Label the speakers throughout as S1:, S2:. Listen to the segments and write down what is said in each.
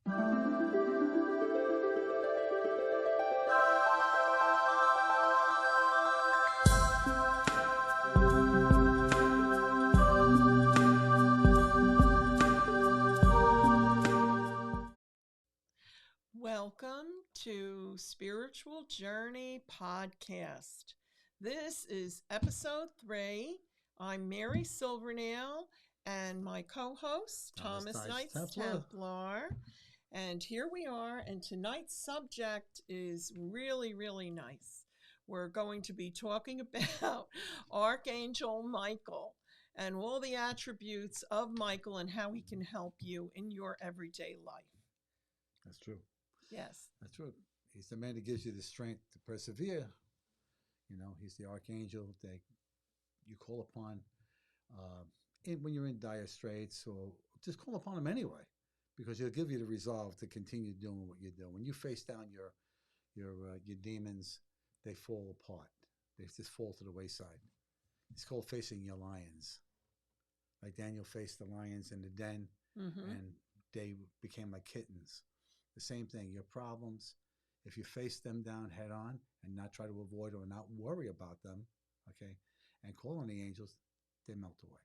S1: Welcome to Spiritual Journey Podcast. This is episode 3. I'm Mary Silvernail and my co-host, Thomas Knights Templar. And here we are, and tonight's subject is really, really nice. We're going to be talking about Archangel Michael and all the attributes of Michael and how he can help you in your everyday life.
S2: That's true.
S1: Yes.
S2: That's true. He's the man that gives you the strength to persevere. You know, he's the archangel that you call upon when you're in dire straits, or just call upon him anyway, because he'll give you the resolve to continue doing what you're doing. When you face down your demons, they fall apart. They just fall to the wayside. It's called facing your lions. Like Daniel faced the lions in the den, and they became like kittens. The same thing, your problems, if you face them down head on and not try to avoid or not worry about them, okay, and call on the angels, they melt away.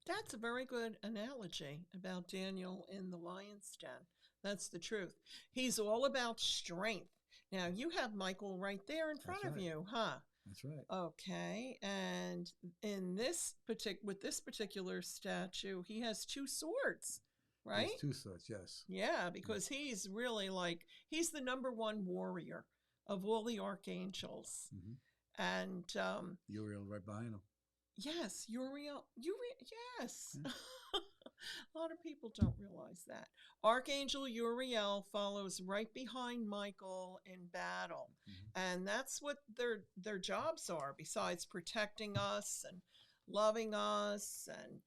S1: That's a very good analogy about Daniel in the lion's den. That's the truth. He's all about strength. Now, you have Michael right there in front of you, huh?
S2: That's right.
S1: Okay, and in with this particular statue, he has 2 swords. Right?
S2: He's 2 swords, yes.
S1: Yeah, because he's really he's the number 1 warrior of all the archangels. And
S2: Uriel right behind him.
S1: Yes, Uriel. Yes. Yeah. A lot of people don't realize that. Archangel Uriel follows right behind Michael in battle. And that's what their jobs are, besides protecting us and loving us and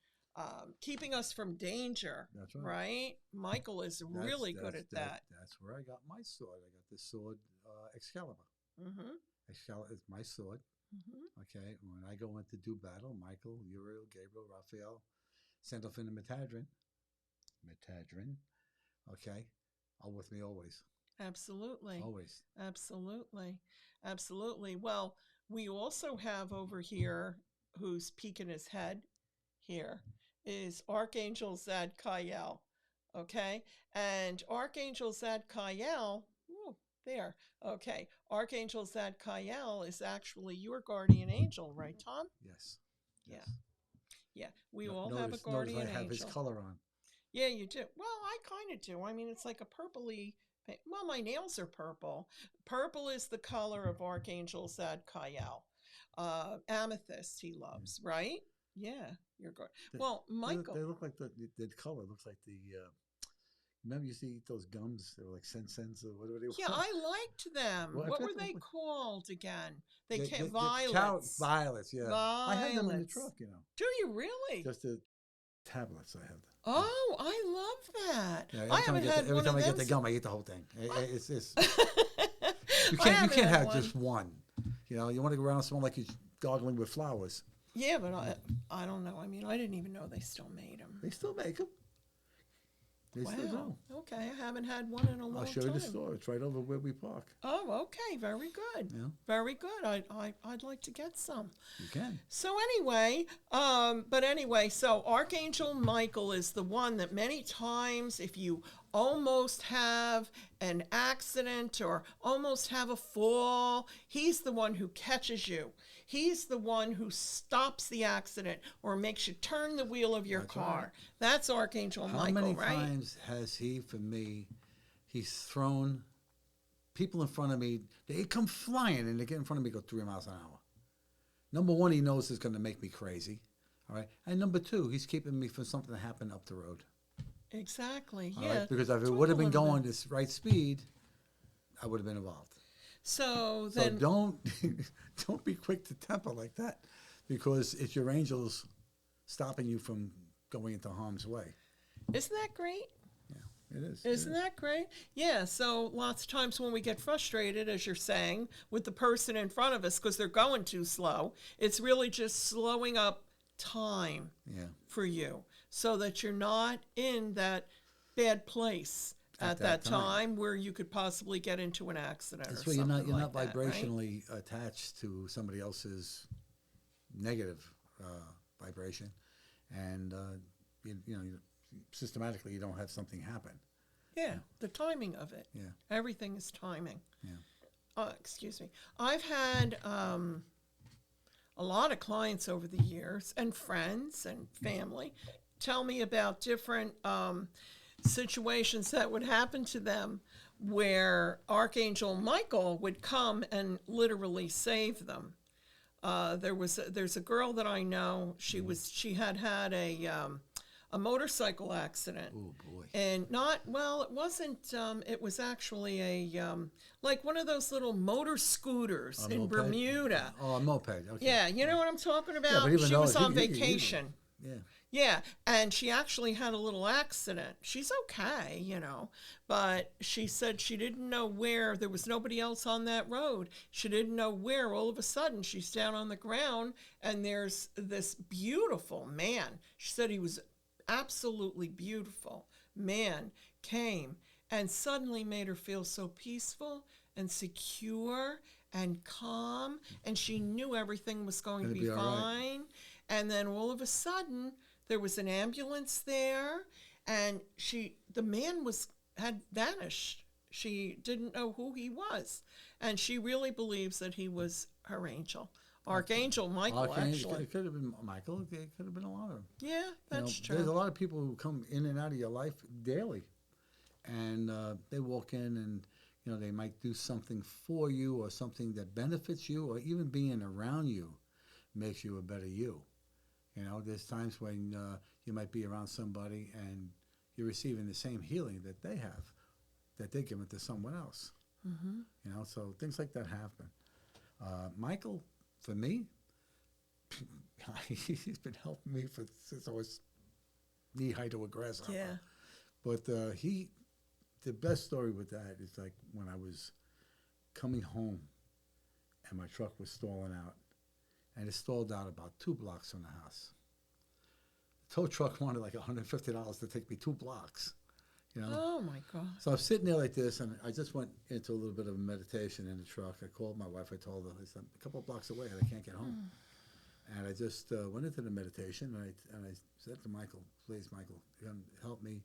S1: keeping us from danger.
S2: That's right.
S1: Right? Michael is really good at that.
S2: That's where I got my sword. I got the sword Excalibur. Excalibur is my sword. Okay. When I go in to do battle, Michael, Uriel, Gabriel, Raphael, sent off into Metadrin. Okay. Are with me always.
S1: Absolutely.
S2: Always.
S1: Absolutely. Well, we also have over here, who's peeking his head here, is Archangel Zadkiel, okay? And Archangel Zadkiel, there, okay. Archangel Zadkiel is actually your guardian angel, right, Tom?
S2: Yes.
S1: Yeah. We all have a guardian angel.
S2: I have his color on.
S1: Yeah, you do. Well, I kind of do. I mean, it's like a purpley. Well, my nails are purple. Purple is the color of Archangel Zadkiel. Amethyst he loves, right? Yeah, you're good. Well, Michael.
S2: They look like the color looks like the. Remember, you see those gums? They were like Sense or whatever they were.
S1: Yeah, I liked them. What were they called again?
S2: Violets. Violets, yeah.
S1: Violets.
S2: I have them in the truck, you know.
S1: Do you really?
S2: Just the tablets, I have them.
S1: Oh, I love that.
S2: Yeah,
S1: I haven't had
S2: every time I get the gum, I eat the whole thing. It's you can't have just one. You know, you want to go around and smell like you're gargling with flowers.
S1: Yeah, but I don't know. I mean, I didn't even know they still made them.
S2: They still make them. They still do.
S1: Okay, I haven't had one in a long time.
S2: I'll show you the store. It's right over where we park.
S1: Oh, okay. Very good.
S2: Yeah.
S1: Very good. I'd like to get some.
S2: You can.
S1: So anyway, so Archangel Michael is the one that many times, if you almost have an accident or almost have a fall, he's the one who catches you. He's the one who stops the accident or makes you turn the wheel of your car. Right. That's Archangel Michael, right?
S2: How many times has he, for me, he's thrown people in front of me, they come flying and they get in front of me, go 3 miles an hour. Number 1, he knows it's going to make me crazy. All right. And number 2, he's keeping me from something that happened up the road.
S1: Exactly.
S2: All
S1: yeah.
S2: Right? Because if it would have been going this right speed, I would have been involved.
S1: So
S2: don't be quick to temper like that, because it's your angels stopping you from going into harm's way.
S1: Isn't that great?
S2: Yeah, it is.
S1: Isn't that great? Yeah, so lots of times when we get frustrated, as you're saying, with the person in front of us because they're going too slow, it's really just slowing up time for you so that you're not in that bad place at that time where you could possibly get into an accident.
S2: That's
S1: or
S2: why
S1: something
S2: you're not
S1: like that,
S2: vibrationally attached to somebody else's negative vibration, and systematically you don't have something happen.
S1: Yeah, the timing of it.
S2: Yeah,
S1: everything is timing.
S2: Yeah.
S1: Excuse me. I've had a lot of clients over the years, and friends and family, tell me about different situations that would happen to them where Archangel Michael would come and literally save them. There's a girl that I know. She had a motorcycle accident.
S2: Oh boy!
S1: And it wasn't. It was actually a like one of those little motor scooters in
S2: moped?
S1: Bermuda.
S2: Oh, a moped. Okay.
S1: Yeah, you know what I'm talking about.
S2: but even
S1: She
S2: though
S1: was on vacation.
S2: Yeah.
S1: Yeah, and she actually had a little accident. She's okay, but she said she didn't know where. There was nobody else on that road. She didn't know where. All of a sudden, she's down on the ground, and there's this beautiful man. She said he was absolutely beautiful man came and suddenly made her feel so peaceful and secure and calm, and she knew everything was going to be fine. Right. And then all of a sudden, there was an ambulance there, and the man had vanished. She didn't know who he was, and she really believes that he was her angel. Archangel Michael, actually.
S2: It could have been Michael. It could have been a lot of them.
S1: Yeah, that's true.
S2: There's a lot of people who come in and out of your life daily, and they walk in and they might do something for you or something that benefits you, or even being around you makes you a better you. There's times when you might be around somebody and you're receiving the same healing that they have, that they're giving to someone else. Mm-hmm. So things like that happen. Michael, for me, he's been helping me since I was knee high to a grasshopper.
S1: Yeah.
S2: But the best story with that is like when I was coming home and my truck was stalling out, and it stalled out about 2 blocks from the house. The tow truck wanted like $150 to take me 2 blocks.
S1: Oh my God.
S2: So I'm sitting there like this, and I just went into a little bit of a meditation in the truck. I called my wife. I told her, I said, a couple of blocks away, and I can't get home. And I just went into the meditation, and I said to Michael, please, Michael, help me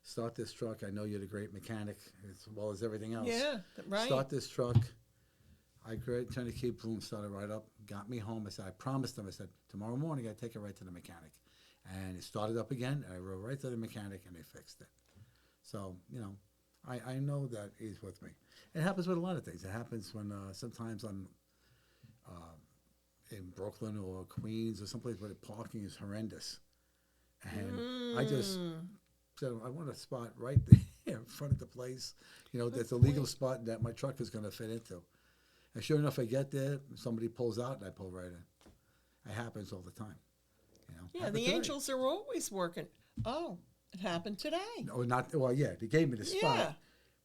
S2: start this truck. I know you're the great mechanic as well as everything else.
S1: Yeah, right.
S2: Start this truck. I turned the key, boom, started right up, got me home. I said, I promised him, I said, tomorrow morning I take it right to the mechanic. And it started up again, and I rode right to the mechanic, and they fixed it. So, I know that he's with me. It happens with a lot of things. It happens when sometimes I'm in Brooklyn or Queens or someplace where the parking is horrendous. And I just said, I want a spot right there in front of the place, that's a legal spot that my truck is going to fit into. And sure enough, I get there, somebody pulls out, and I pull right in. It happens all the time.
S1: Yeah, the angels are always working. Oh, it happened today.
S2: No, not well. Yeah, they gave me the spot,
S1: yeah.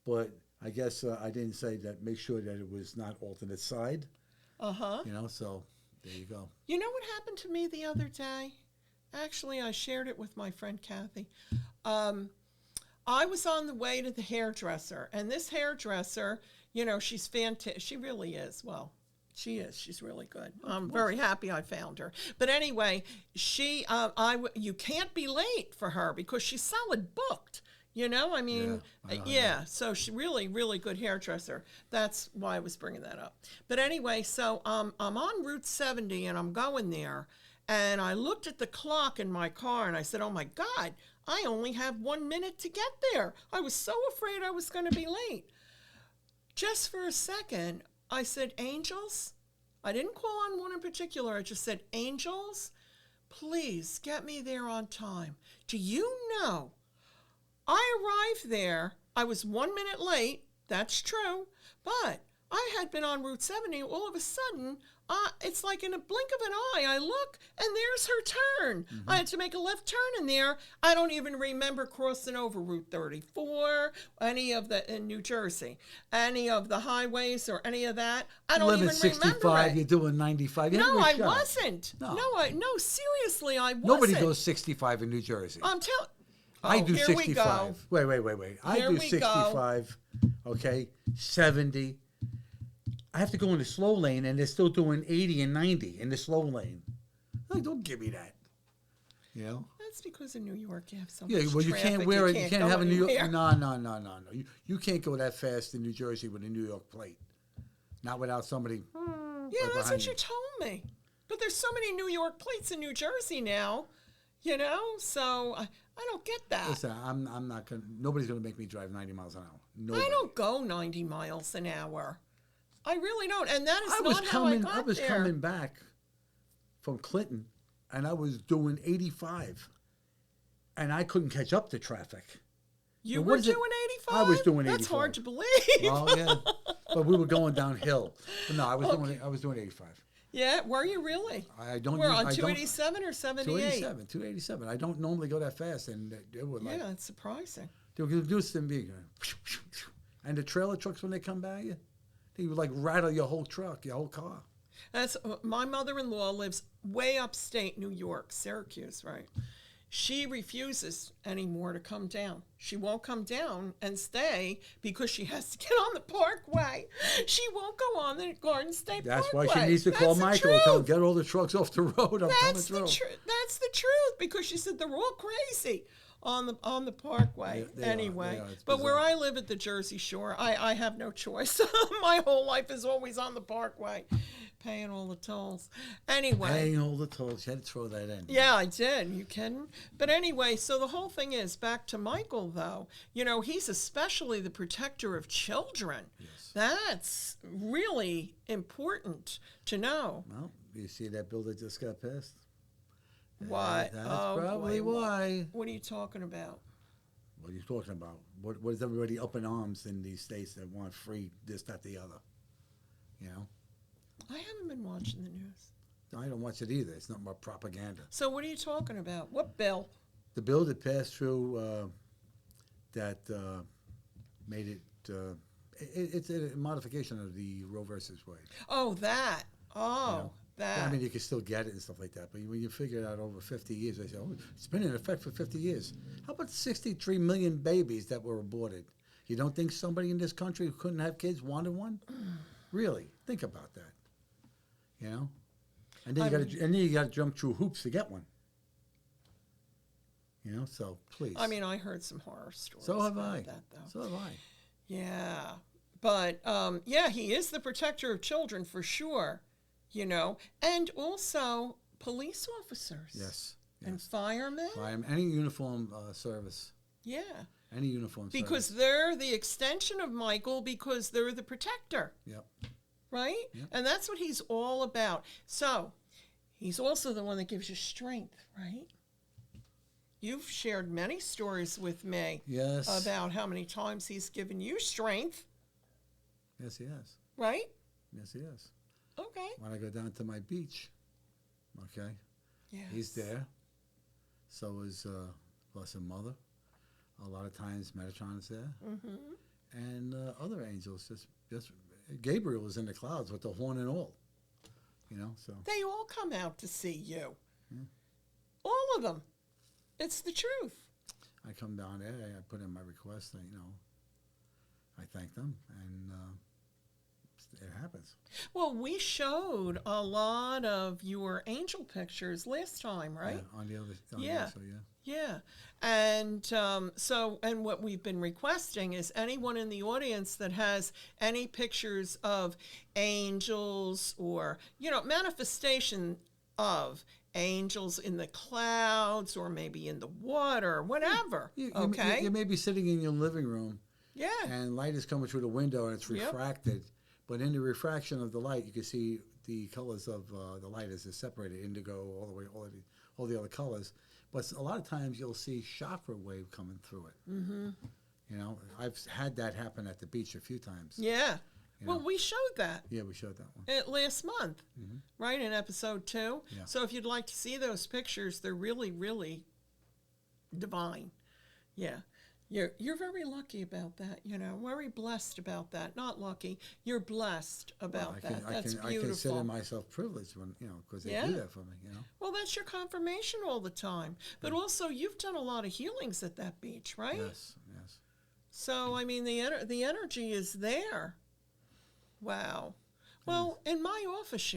S2: But I guess I didn't say that. Make sure that it was not alternate side. So there you go.
S1: You know what happened to me the other day? Actually, I shared it with my friend Kathy. I was on the way to the hairdresser, and this hairdresser, she's fantastic. She really is. Well, she is. She's really good. I'm very happy I found her. But anyway, you can't be late for her because she's solid booked. So she really, really good hairdresser. That's why I was bringing that up. But anyway, so I'm on Route 70 and I'm going there, and I looked at the clock in my car and I said, oh my God, I only have 1 minute to get there. I was so afraid I was going to be late. Just for a second, I said, angels? I didn't call on one in particular. I just said, angels, please get me there on time. Do you know, I arrived there. I was 1 minute late. That's true. But I had been on Route 70. All of a sudden, it's like in a blink of an eye, I look, and there's her turn. I had to make a left turn in there. I don't even remember crossing over Route 34, in New Jersey, any of the highways or any of that. I don't even
S2: 65,
S1: remember it.
S2: You're doing 95.
S1: No, I wasn't. No, seriously, I wasn't.
S2: Nobody goes 65 in New Jersey. I do
S1: here
S2: 65.
S1: we go.
S2: Wait. I
S1: Here
S2: do
S1: we
S2: 65. Okay, 70. I have to go in the slow lane, and they're still doing 80 and 90 in the slow lane. Like, don't give me that. You know.
S1: That's because in New York you have so
S2: Yeah,
S1: much
S2: well, you
S1: traffic.
S2: can't wear it. You can't have a New York.
S1: anywhere.
S2: No. You can't go that fast in New Jersey with a New York plate. Not without somebody.
S1: Yeah,
S2: right
S1: that's
S2: behind
S1: what you told me. But there's so many New York plates in New Jersey now, so I don't get that.
S2: Listen, I'm not gonna. Nobody's gonna make me drive 90 miles an hour. Nobody.
S1: I don't go 90 miles an hour. I really don't, and that is
S2: I
S1: not how I got
S2: I was
S1: there.
S2: coming back from Clinton, and I was doing 85, and I couldn't catch up to traffic.
S1: You
S2: And
S1: were
S2: what is it?
S1: doing 85?
S2: I was doing 85.
S1: That's hard to believe.
S2: Well, yeah, but we were going downhill. But no, I was doing 85.
S1: Yeah, were you really?
S2: I don't.
S1: We're on
S2: I don't-
S1: 287 or 78?
S2: 287. I don't normally go that fast, and they were like,
S1: Yeah, it's surprising.
S2: they would do this to me, and the trailer trucks when they come by you, they would like rattle your whole truck, your whole car.
S1: That's my mother-in-law lives way upstate New York, Syracuse, right? She refuses anymore to come down. She won't come down and stay because she has to get on the Parkway. She won't go on the Garden State
S2: That's
S1: Parkway.
S2: why she needs to call Michael and tell him, get all the trucks off the road. I'm coming through.
S1: That's the truth, because she said they're all crazy on the Parkway.
S2: They are.
S1: Anyway,
S2: It's
S1: but where
S2: bizarre.
S1: I live at the Jersey Shore, I have no choice. My whole life is always on the Parkway, paying all the tolls. Anyway.
S2: Paying all the tolls. You had to throw that in.
S1: Yeah, I did. You kidding? But anyway, so the whole thing is back to Michael, though. He's especially the protector of children.
S2: Yes.
S1: That's really important to know.
S2: Well, you see that bill that just got passed?
S1: What?
S2: That's
S1: Oh,
S2: probably
S1: boy.
S2: why.
S1: What are you talking about?
S2: What are you talking about? What is everybody up in arms in these states that want free this, that, the other?
S1: I haven't been watching the news.
S2: I don't watch it either. It's not more propaganda.
S1: So what are you talking about? What bill?
S2: The bill that passed through that made it, it's a modification of the Roe versus Wade.
S1: Oh, that. Oh, that.
S2: I mean, you can still get it and stuff like that, but when you figure it out over 50 years, they say, oh, it's been in effect for 50 years. How about 63 million babies that were aborted? You don't think somebody in this country who couldn't have kids wanted one? Really? Think about that. And then you got to jump through hoops to get one. So please.
S1: I mean, I heard some horror stories.
S2: So have
S1: about
S2: I.
S1: That, though.
S2: So have I.
S1: Yeah, but yeah, he is the protector of children for sure. And also police officers.
S2: Yes.
S1: And firemen.
S2: Any uniform service.
S1: Yeah.
S2: Any uniform
S1: because
S2: service.
S1: they're the extension of Michael, because they're the protector.
S2: Yep.
S1: Right?
S2: Yep.
S1: And that's what he's all about. So he's also the one that gives you strength, right? You've shared many stories with me.
S2: Yes.
S1: About how many times he's given you strength.
S2: Yes, he has.
S1: Right?
S2: Yes, he has.
S1: Okay.
S2: When I go down to my beach, okay,
S1: Yes.
S2: he's there. So is Blessed Mother. A lot of times Metatron is there.
S1: Mm-hmm.
S2: And other angels. Just Gabriel is in the clouds with the horn and all. So.
S1: They all come out to see you.
S2: Yeah.
S1: All of them. It's the truth.
S2: I come down there, I put in my request, and, I thank them, and it happens.
S1: Well, we showed a lot of your angel pictures last time, right?
S2: Yeah, on the other
S1: Yeah.
S2: So yeah.
S1: Yeah. And and what we've been requesting is anyone in the audience that has any pictures of angels or, manifestation of angels in the clouds or maybe in the water, whatever. Okay.
S2: You may be sitting in your living room.
S1: Yeah.
S2: And light is coming through the window and it's
S1: Yep.
S2: refracted. But in the refraction of the light, you can see the colors of the light as it's separated, indigo, all the way, all the other colors. But a lot of times you'll see chakra wave coming through it.
S1: Mm-hmm.
S2: I've had that happen at the beach a few times.
S1: Yeah. Well, we showed that.
S2: Yeah, we showed that one.
S1: Last month, right, in episode 2.
S2: Yeah.
S1: So if you'd like to see those pictures, they're really, really divine. Yeah. You're very lucky about that, very blessed about that. Not lucky, you're blessed about that. That's beautiful.
S2: I consider myself privileged when, because they do that for me,
S1: Well, that's your confirmation all the time. But also, you've done a lot of healings at that beach, right?
S2: Yes.
S1: So, I mean, the energy is there. Wow. Well, in my office,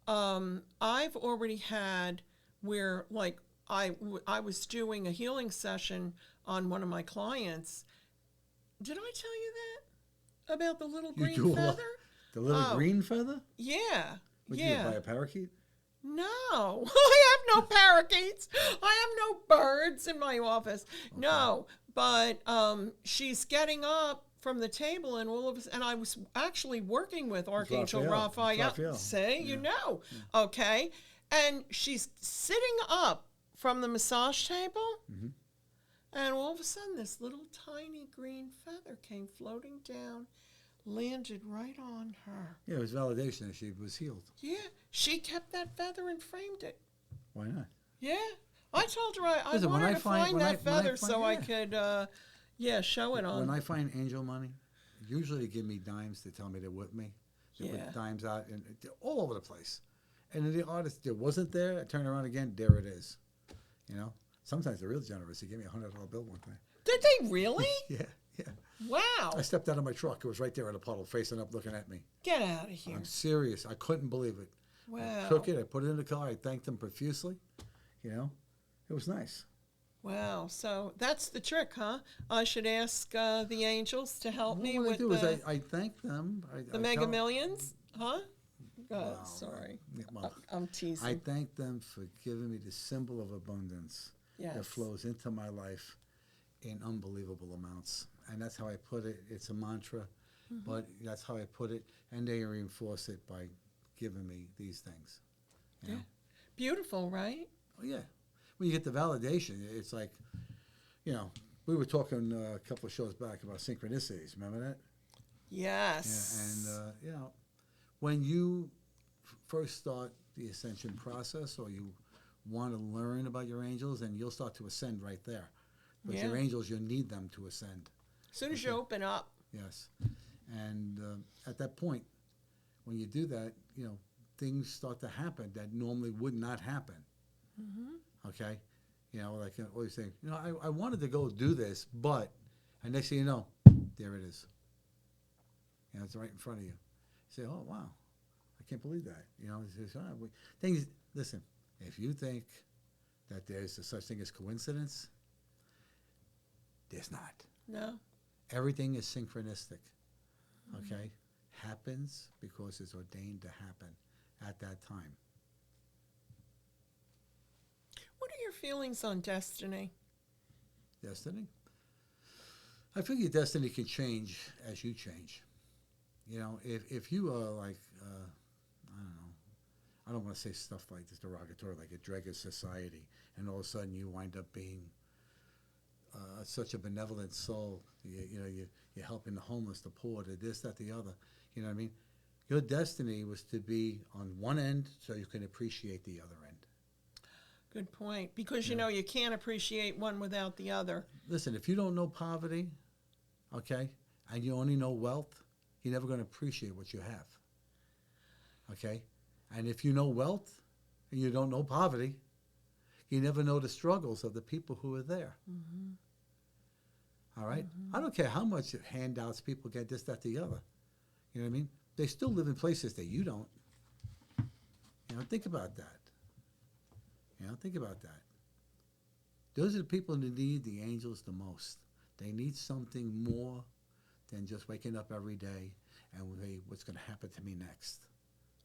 S1: I've already had where, like, I was doing a healing session on one of my clients. Did I tell you that? About the little green feather?
S2: The little green feather?
S1: Yeah.
S2: Would you buy a parakeet?
S1: No. I have no parakeets. I have no birds in my office. Okay. No. But she's getting up from the table, and I was actually working with Archangel Raphael. Say, okay. And she's sitting up from the massage table, and all of a sudden, this little tiny green feather came floating down, landed right on her.
S2: Yeah, it was validation that she was healed.
S1: Yeah, she kept that feather and framed it.
S2: Why not?
S1: Yeah, I told her I wanted to find that feather so I could, show it on.
S2: When I find angel money, usually they give me dimes to tell me they're with me. They put dimes out, and they're all over the place. And the artist, there wasn't there, I turn around again, there it is. Sometimes they're real generous. They gave me a $100 bill one time.
S1: Did they really?
S2: Yeah.
S1: Wow.
S2: I stepped out of my truck. It was right there in a puddle, facing up, looking at me.
S1: Get out of here.
S2: I'm serious. I couldn't believe it.
S1: Wow.
S2: I took it. I put it in the car. I thanked them profusely. It was nice.
S1: Wow. So that's the trick, huh? I should ask the angels to help me with
S2: what I do is I thank them.
S1: The Mega Millions, huh? Sorry. I'm teasing.
S2: I thank them for giving me the symbol of abundance that flows into my life in unbelievable amounts. And that's how I put it. It's a mantra, but that's how I put it. And they reinforce it by giving me these things. You know?
S1: Beautiful, right?
S2: Oh, yeah. When you get the validation, it's like, we were talking a couple of shows back about synchronicities. Remember that?
S1: Yes.
S2: Yeah, and, when you first start the ascension process, or you want to learn about your angels, and you'll start to ascend right there. Because your angels, you need them to ascend.
S1: As soon as you open up.
S2: Yes. And at that point, when you do that, things start to happen that normally would not happen. Okay? Like I always say, I wanted to go do this, but, and next thing you know, there it is. It's right in front of you. You say, oh, wow, I can't believe that. Things, listen, if you think that there's such thing as coincidence, there's not.
S1: No.
S2: Everything is synchronistic. Okay? Happens because it's ordained to happen at that time.
S1: What are your feelings on destiny?
S2: Destiny? I feel your destiny can change as you change. If you are like, I don't know, I don't want to say stuff like this derogatory, like a dreg of society, and all of a sudden you wind up being such a benevolent soul. You're helping the homeless, the poor, the this, that, the other. You know what I mean? Your destiny was to be on one end so you can appreciate the other end.
S1: Good point. Because, you can't appreciate one without the other.
S2: Listen, if you don't know poverty, okay, and you only know wealth, you're never going to appreciate what you have. Okay? And if you know wealth and you don't know poverty, you never know the struggles of the people who are there. All right? I don't care how much handouts people get, this, that, the other. You know what I mean? They still live in places that you don't. Think about that. Think about that. Those are the people who need the angels the most. They need something more than just waking up every day and what's going to happen to me next.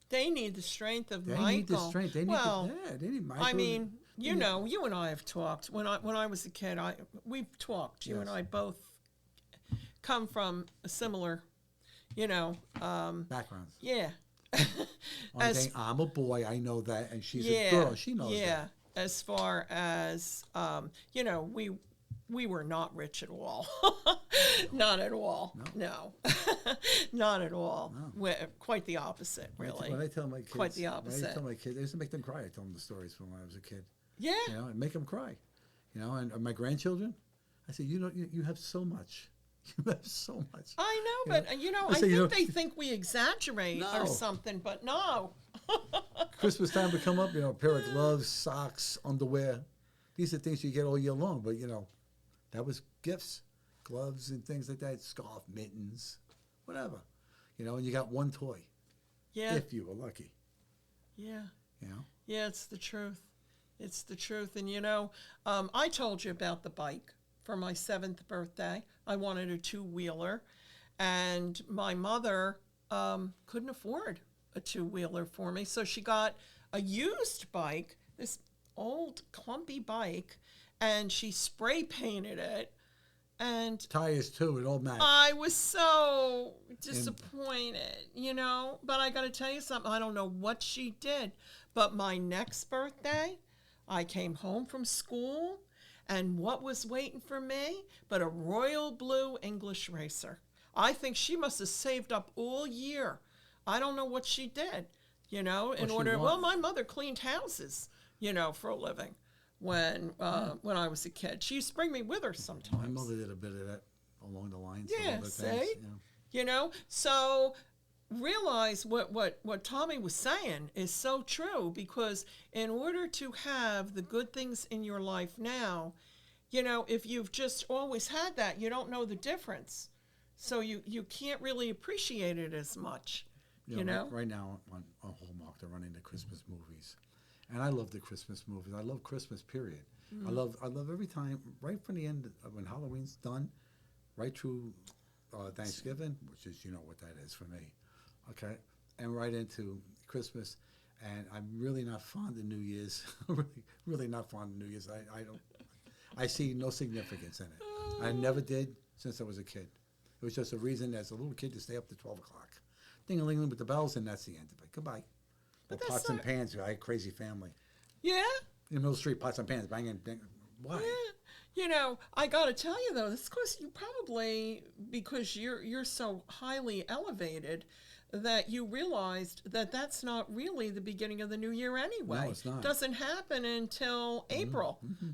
S1: They need the strength of Michael.
S2: They need the strength. They need Michael.
S1: I mean, you and I have talked. When I was a kid, we've talked. You and I both come from a similar,
S2: backgrounds.
S1: Yeah.
S2: I'm a boy. I know that, and she's a girl. She knows that.
S1: Yeah. As far as we were not rich at all. Not at all. No. Not at all. No. Quite the opposite, really.
S2: When I tell my kids,
S1: quite the opposite.
S2: When I tell my kids, I used to make them cry. I tell them the stories from when I was a kid.
S1: Yeah.
S2: And make them cry. And my grandchildren, I said, you have so much. You have so much.
S1: I know, but I think they think we exaggerate or something, but no.
S2: Christmas time would come up, a pair of gloves, socks, underwear. These are things you get all year long, but that was gifts, gloves and things like that, scarf, mittens, whatever. And you got one toy.
S1: Yeah.
S2: If you were lucky.
S1: Yeah.
S2: Yeah,
S1: it's the truth. It's the truth. And I told you about the bike. For my 7th birthday, I wanted a 2-wheeler, and my mother couldn't afford a 2-wheeler for me, so she got a used bike, this old clumpy bike, and she spray painted it. And
S2: tires too, it all matched.
S1: I was so disappointed, But I got to tell you something. I don't know what she did, but my next birthday, I came home from school. And what was waiting for me but a royal blue English racer? I think she must have saved up all year. I don't know what she did, Well, my mother cleaned houses, for a living when I was a kid. She used to bring me with her sometimes.
S2: My mother did a bit of that along the lines.
S1: Yeah, see? So realize what Tommy was saying is so true, because in order to have the good things in your life now, if you've just always had that, you don't know the difference. So you can't really appreciate it as much, Right
S2: now on Hallmark, they're running the Christmas movies. And I love the Christmas movies. I love Christmas, period. I love every time, right from the end of when Halloween's done, right through Thanksgiving, which is, what that is for me. Okay, and right into Christmas, and I'm really not fond of New Year's. really not fond of New Year's. I see no significance in it. I never did since I was a kid. It was just a reason as a little kid to stay up to 12 o'clock. Ding-a-ling-a-ling with the bells, and that's the end of it. Goodbye. But pots and pans. I had a crazy family.
S1: Yeah.
S2: In Mill Street, pots and pans, banging. Why?
S1: Yeah. I got to tell you though, this because you probably, because you're so highly elevated, that you realized that that's not really the beginning of the new year anyway.
S2: No, it's not.
S1: Doesn't happen until April,
S2: Mm-hmm.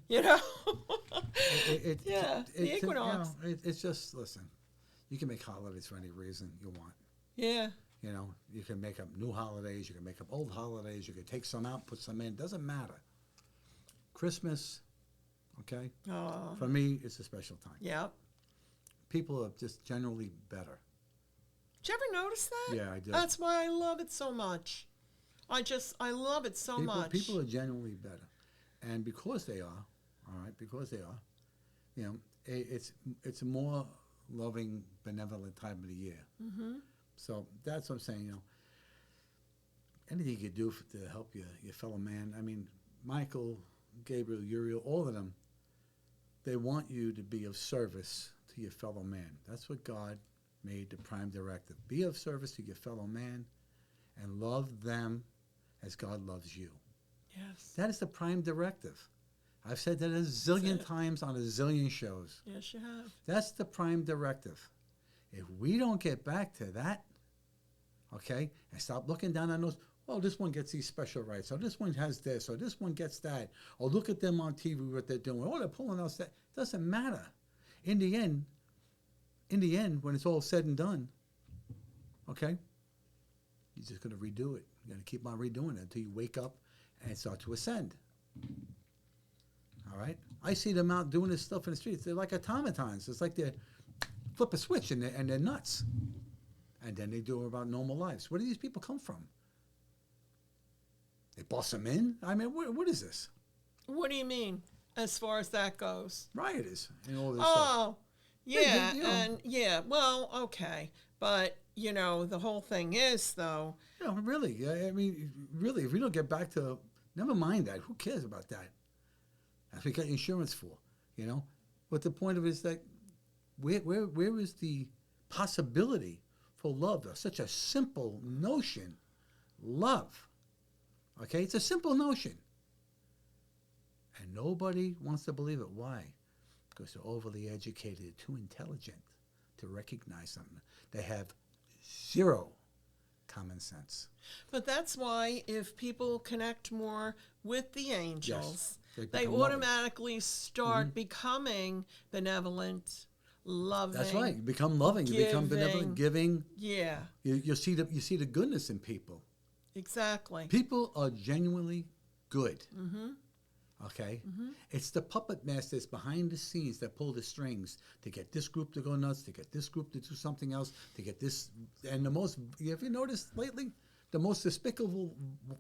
S1: The equinox.
S2: It's just, listen, you can make holidays for any reason you want.
S1: Yeah.
S2: You can make up new holidays, you can make up old holidays, you can take some out, put some in, doesn't matter. Christmas, okay? For me, it's a special time.
S1: Yeah.
S2: People are just generally better.
S1: Did you ever notice that?
S2: Yeah, I did.
S1: That's why I love it so much. I love it so much.
S2: People are genuinely better. And because they are, all right, it's a more loving, benevolent time of the year. Mm-hmm. So that's what I'm saying, anything you could do to help your fellow man. I mean, Michael, Gabriel, Uriel, all of them, they want you to be of service to your fellow man. That's what God made the prime directive. Be of service to your fellow man and love them as God loves you.
S1: Yes.
S2: That is the prime directive. I've said that a zillion times on a zillion shows.
S1: Yes, you have.
S2: That's the prime directive. If we don't get back to that, okay, and stop looking down on those, well, this one gets these special rights, or this one has this, or this one gets that, or look at them on TV, what they're doing, oh, they're pulling us that. Doesn't matter. In the end, when it's all said and done, okay, you're just going to redo it. You're going to keep on redoing it until you wake up and start to ascend. All right? I see them out doing this stuff in the streets. They're like automatons. It's like they flip a switch and they're nuts. And then they do about normal lives. Where do these people come from? They boss them in? I mean, what is this?
S1: What do you mean, as far as that goes?
S2: Rioters and all this stuff.
S1: Oh, yeah, well, okay. But, the whole thing is, though.
S2: Really, I mean, really, if we don't get back to, never mind that. Who cares about that? That's what we got insurance for, But the point of it is that where is the possibility for love? Such a simple notion. Love. Okay? It's a simple notion. And nobody wants to believe it. Why? Because they're overly educated, too intelligent to recognize something. They have zero common sense.
S1: But that's why if people connect more with the angels They automatically start becoming benevolent, loving.
S2: That's right. You become loving. You become benevolent, giving.
S1: Yeah.
S2: You see the goodness in people.
S1: Exactly.
S2: People are genuinely good.
S1: Mm-hmm.
S2: Okay? Mm-hmm. It's the puppet masters behind the scenes that pull the strings to get this group to go nuts, to get this group to do something else, to get this. And have you noticed lately? The most despicable,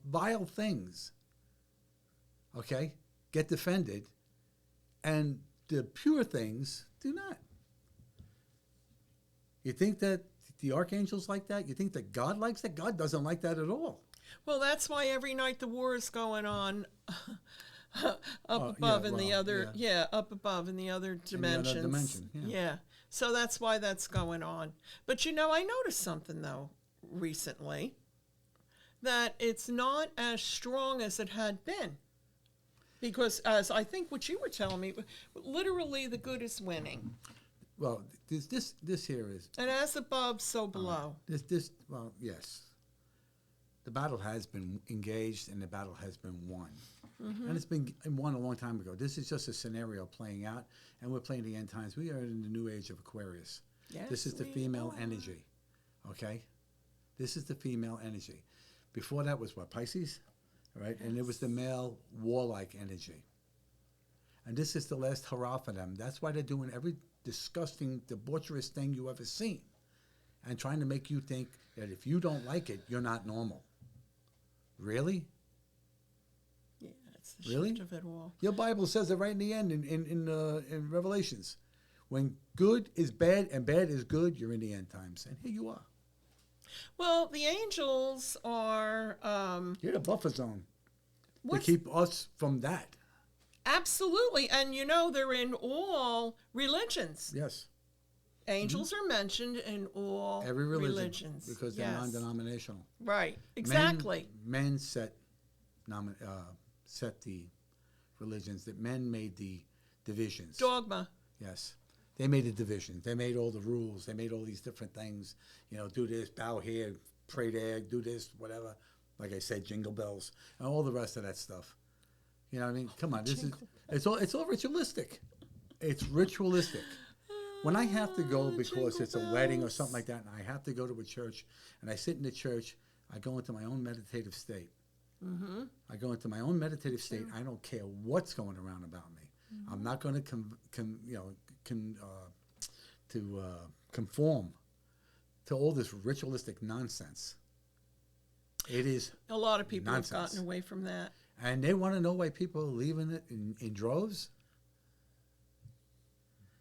S2: vile things, okay, get defended, and the pure things do not. You think that the archangels like that? You think that God likes that? God doesn't like that at all.
S1: Well, that's why every night the war is going on up above in the other dimensions.
S2: Dimension,
S1: yeah. So that's why that's going on. But I noticed something though recently, that it's not as strong as it had been. Because as I think what you were telling me, literally the good is winning.
S2: Well, this here is...
S1: And as above, so below.
S2: Yes. The battle has been engaged and the battle has been won. Mm-hmm. And it's been won a long time ago. This is just a scenario playing out, and we're playing the end times. We are in the new age of Aquarius.
S1: Yes,
S2: this is the female energy, okay? This is the female energy. Before that was what, Pisces? Right? Yes. And it was the male warlike energy. And this is the last hurrah for them. That's why they're doing every disgusting, debaucherous thing you ever seen, and trying to make you think that if you don't like it, you're not normal. Really?
S1: Yeah, it's the shift of it all.
S2: Your Bible says it right in the end in Revelations. When good is bad and bad is good, you're in the end times. And here you are.
S1: Well, the angels are...
S2: you're the buffer zone. To keep us from that.
S1: Absolutely. And they're in all religions.
S2: Yes.
S1: Angels are mentioned in all
S2: every
S1: religions.
S2: Because they're non-denominational.
S1: Right. Exactly.
S2: Men set the religions. That men made the divisions.
S1: Dogma.
S2: Yes. They made the divisions. They made all the rules. They made all these different things. Do this, bow here, pray there, do this, whatever. Like I said, jingle bells, and all the rest of that stuff. You know what I mean? Come on, it's all ritualistic. It's ritualistic. When I have to go because it's a wedding or something like that, and I have to go to a church, and I sit in the church, I go into my own meditative state. Mm-hmm. I go into my own meditative state. I don't care what's going around about me. Mm-hmm. I'm not going to conform to all this ritualistic nonsense. It is
S1: a lot of people
S2: nonsense.
S1: Have gotten away from that.
S2: And they want to know why people are leaving it in droves?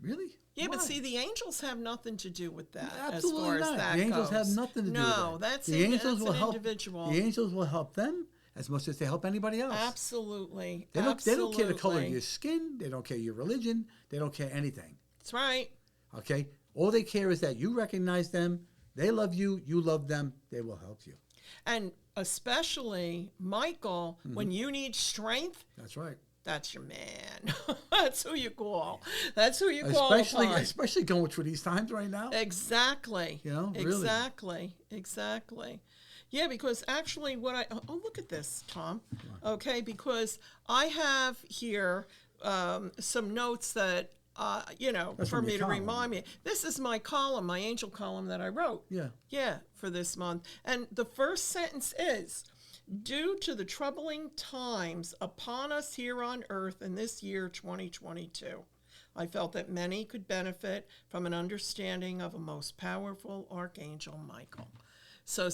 S2: Really?
S1: Yeah,
S2: why?
S1: But see, the angels have nothing to do with that.
S2: Absolutely
S1: as far
S2: not.
S1: As that
S2: the angels
S1: goes.
S2: have nothing to do with that.
S1: No, that's
S2: the angels
S1: will help individual.
S2: The angels will help them as much as they help anybody else.
S1: Absolutely.
S2: They don't care the color of your skin. They don't care your religion. They don't care anything.
S1: That's right.
S2: Okay? All they care is that you recognize them. They love you. You love them. They will help you.
S1: And especially, Michael, when you need strength.
S2: That's right.
S1: That's your man. That's who you call. That's who you call.
S2: Especially going through these times right now.
S1: Exactly.
S2: Really.
S1: Exactly. Yeah, because actually look at this, Tom. Okay, because I have here some notes that, for me to remind me. This is my column, my angel column that I wrote. Yeah, for this month. And the first sentence is, due to the troubling times upon us here on earth in this year 2022, I felt that many could benefit from an understanding of a most powerful Archangel Michael. So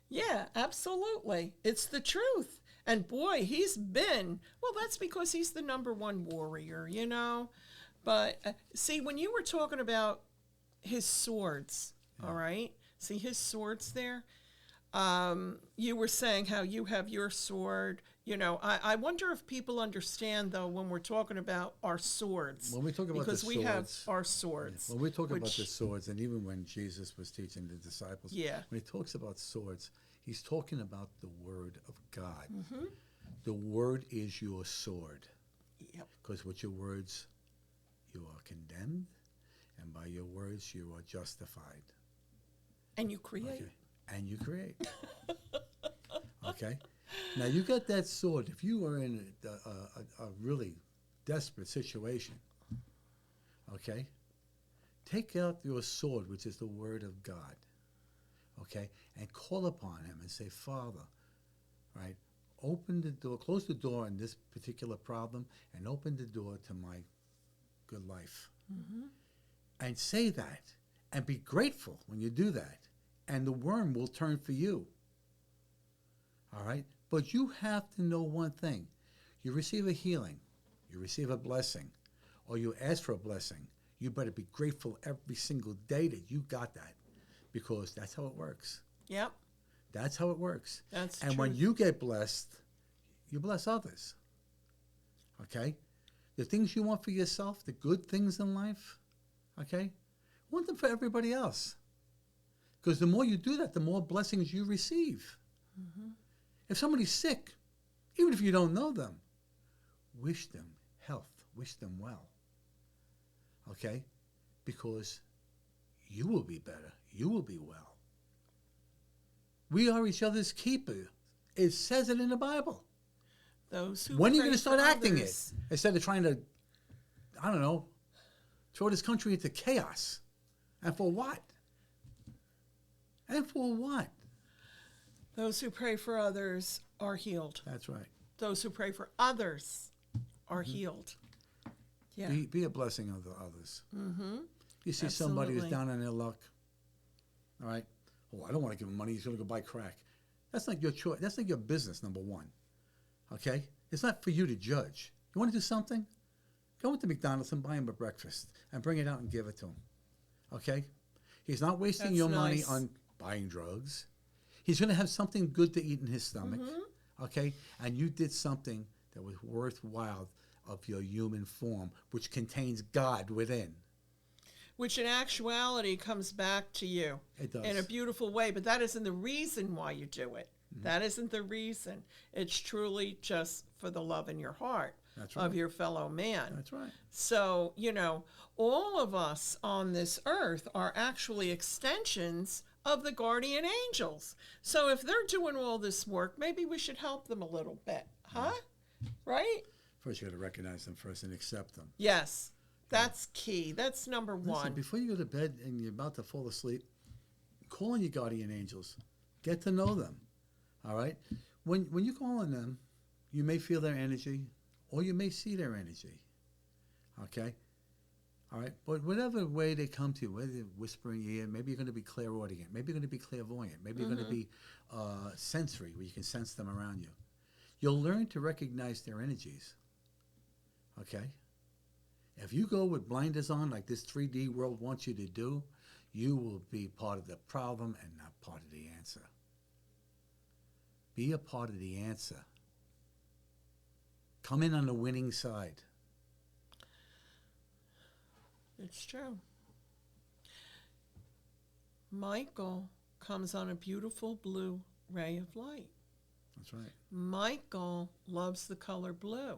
S1: yeah, absolutely. It's the truth. And boy, that's because he's the number one warrior, But see, when you were talking about his swords, all right? See his swords there? You were saying how you have your sword. I wonder if people understand, though, when we're talking about our swords.
S2: When we talk about
S1: because
S2: the
S1: we
S2: swords,
S1: have our swords.
S2: When we talk about the swords, and even when Jesus was teaching the disciples,
S1: when
S2: he talks about swords, he's talking about the word of God. Mm-hmm. The word is your sword.
S1: Yep.
S2: Because with your words, you are condemned, and by your words, you are justified.
S1: And you create.
S2: Okay. And you create. Okay? Now you got that sword. If you are in a really desperate situation, okay, take out your sword, which is the word of God, okay, and call upon him and say, Father, right, open the door, close the door on this particular problem and open the door to my good life.
S1: Mm-hmm.
S2: And say that and be grateful when you do that. And the worm will turn for you. All right? But you have to know one thing. You receive a healing, you receive a blessing, or you ask for a blessing. You better be grateful every single day that you got that, because that's how it works.
S1: Yep.
S2: That's how it works.
S1: That's
S2: and
S1: true.
S2: when you get blessed, you bless others. Okay? The things you want for yourself, the good things in life, okay? Want them for everybody else. Because the more you do that, the more blessings you receive.
S1: Mm-hmm.
S2: If somebody's sick, even if you don't know them, wish them health, wish them well. Okay? Because you will be better. You will be well. We are each other's keeper. It says it in the Bible.
S1: Those who
S2: when are you
S1: pray
S2: going to start
S1: for
S2: acting
S1: others.
S2: it? Instead of trying to, I don't know, throw this country into chaos. And for what? And for what?
S1: Those who pray for others are healed.
S2: That's right.
S1: Those who pray for others are healed. Yeah.
S2: Be a blessing of the others.
S1: Mm-hmm.
S2: You see somebody who's
S1: Absolutely.
S2: down on their luck. All right? Oh, I don't want to give him money. He's going to go buy crack. That's not your choice. That's not your business, number one. Okay? It's not for you to judge. You want to do something? Go into McDonald's and buy him a breakfast and bring it out and give it to him. Okay? He's not wasting
S1: That's
S2: your money
S1: nice.
S2: on buying drugs. He's going to have something good to eat in his stomach.
S1: Mm-hmm.
S2: Okay? And you did something that was worthwhile of your human form, which contains God within.
S1: Which in actuality comes back to you.
S2: It does.
S1: In a beautiful way. But that isn't the reason why you do it.
S2: Mm-hmm.
S1: That isn't the reason. It's truly just for the love in your heart.
S2: That's right.
S1: Of your fellow man.
S2: That's right.
S1: So, all of us on this earth are actually extensions of the guardian angels. So if they're doing all this work, maybe we should help them a little bit. Huh? Right?
S2: First, you got to recognize them first and accept them.
S1: Yes. That's key. That's number
S2: Listen,
S1: one.
S2: before you go to bed and you're about to fall asleep, call on your guardian angels. Get to know them. All right? When you call on them, you may feel their energy or you may see their energy. Okay? All right? But whatever way they come to you, whether they whisper in your ear, maybe you're going to be clairaudient. Maybe you're going to be clairvoyant. Maybe you're going to be sensory, where you can sense them around you. You'll learn to recognize their energies. Okay? If you go with blinders on like this 3D world wants you to do, you will be part of the problem and not part of the answer. Be a part of the answer. Come in on the winning side.
S1: It's true. Michael comes on a beautiful blue ray of light.
S2: That's right.
S1: Michael loves the color blue.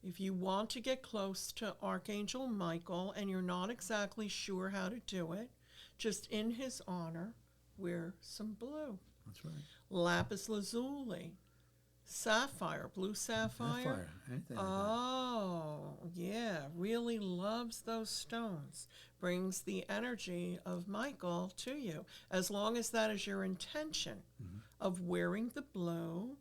S1: If you want to get close to Archangel Michael and you're not exactly sure how to do it, just in his honor, wear some blue.
S2: That's right.
S1: Lapis lazuli, sapphire, blue sapphire.
S2: Sapphire, anything like that.
S1: Oh, yeah, really loves those stones. Brings the energy of Michael to you. As long as that is your intention of wearing the blue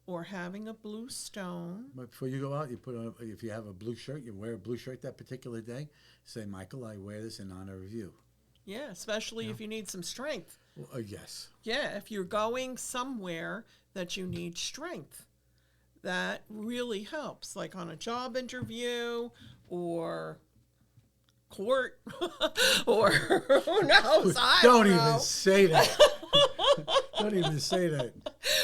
S1: or having a blue stone.
S2: But before you go out, you put on, if you have a blue shirt, you wear a blue shirt that particular day. Say, Michael, I wear this in honor of you.
S1: Yeah, especially if you need some strength.
S2: Well, yes.
S1: Yeah, if you're going somewhere that you need strength, that really helps, like on a job interview or court or who knows?
S2: Don't
S1: know.
S2: even say that. Don't even say that.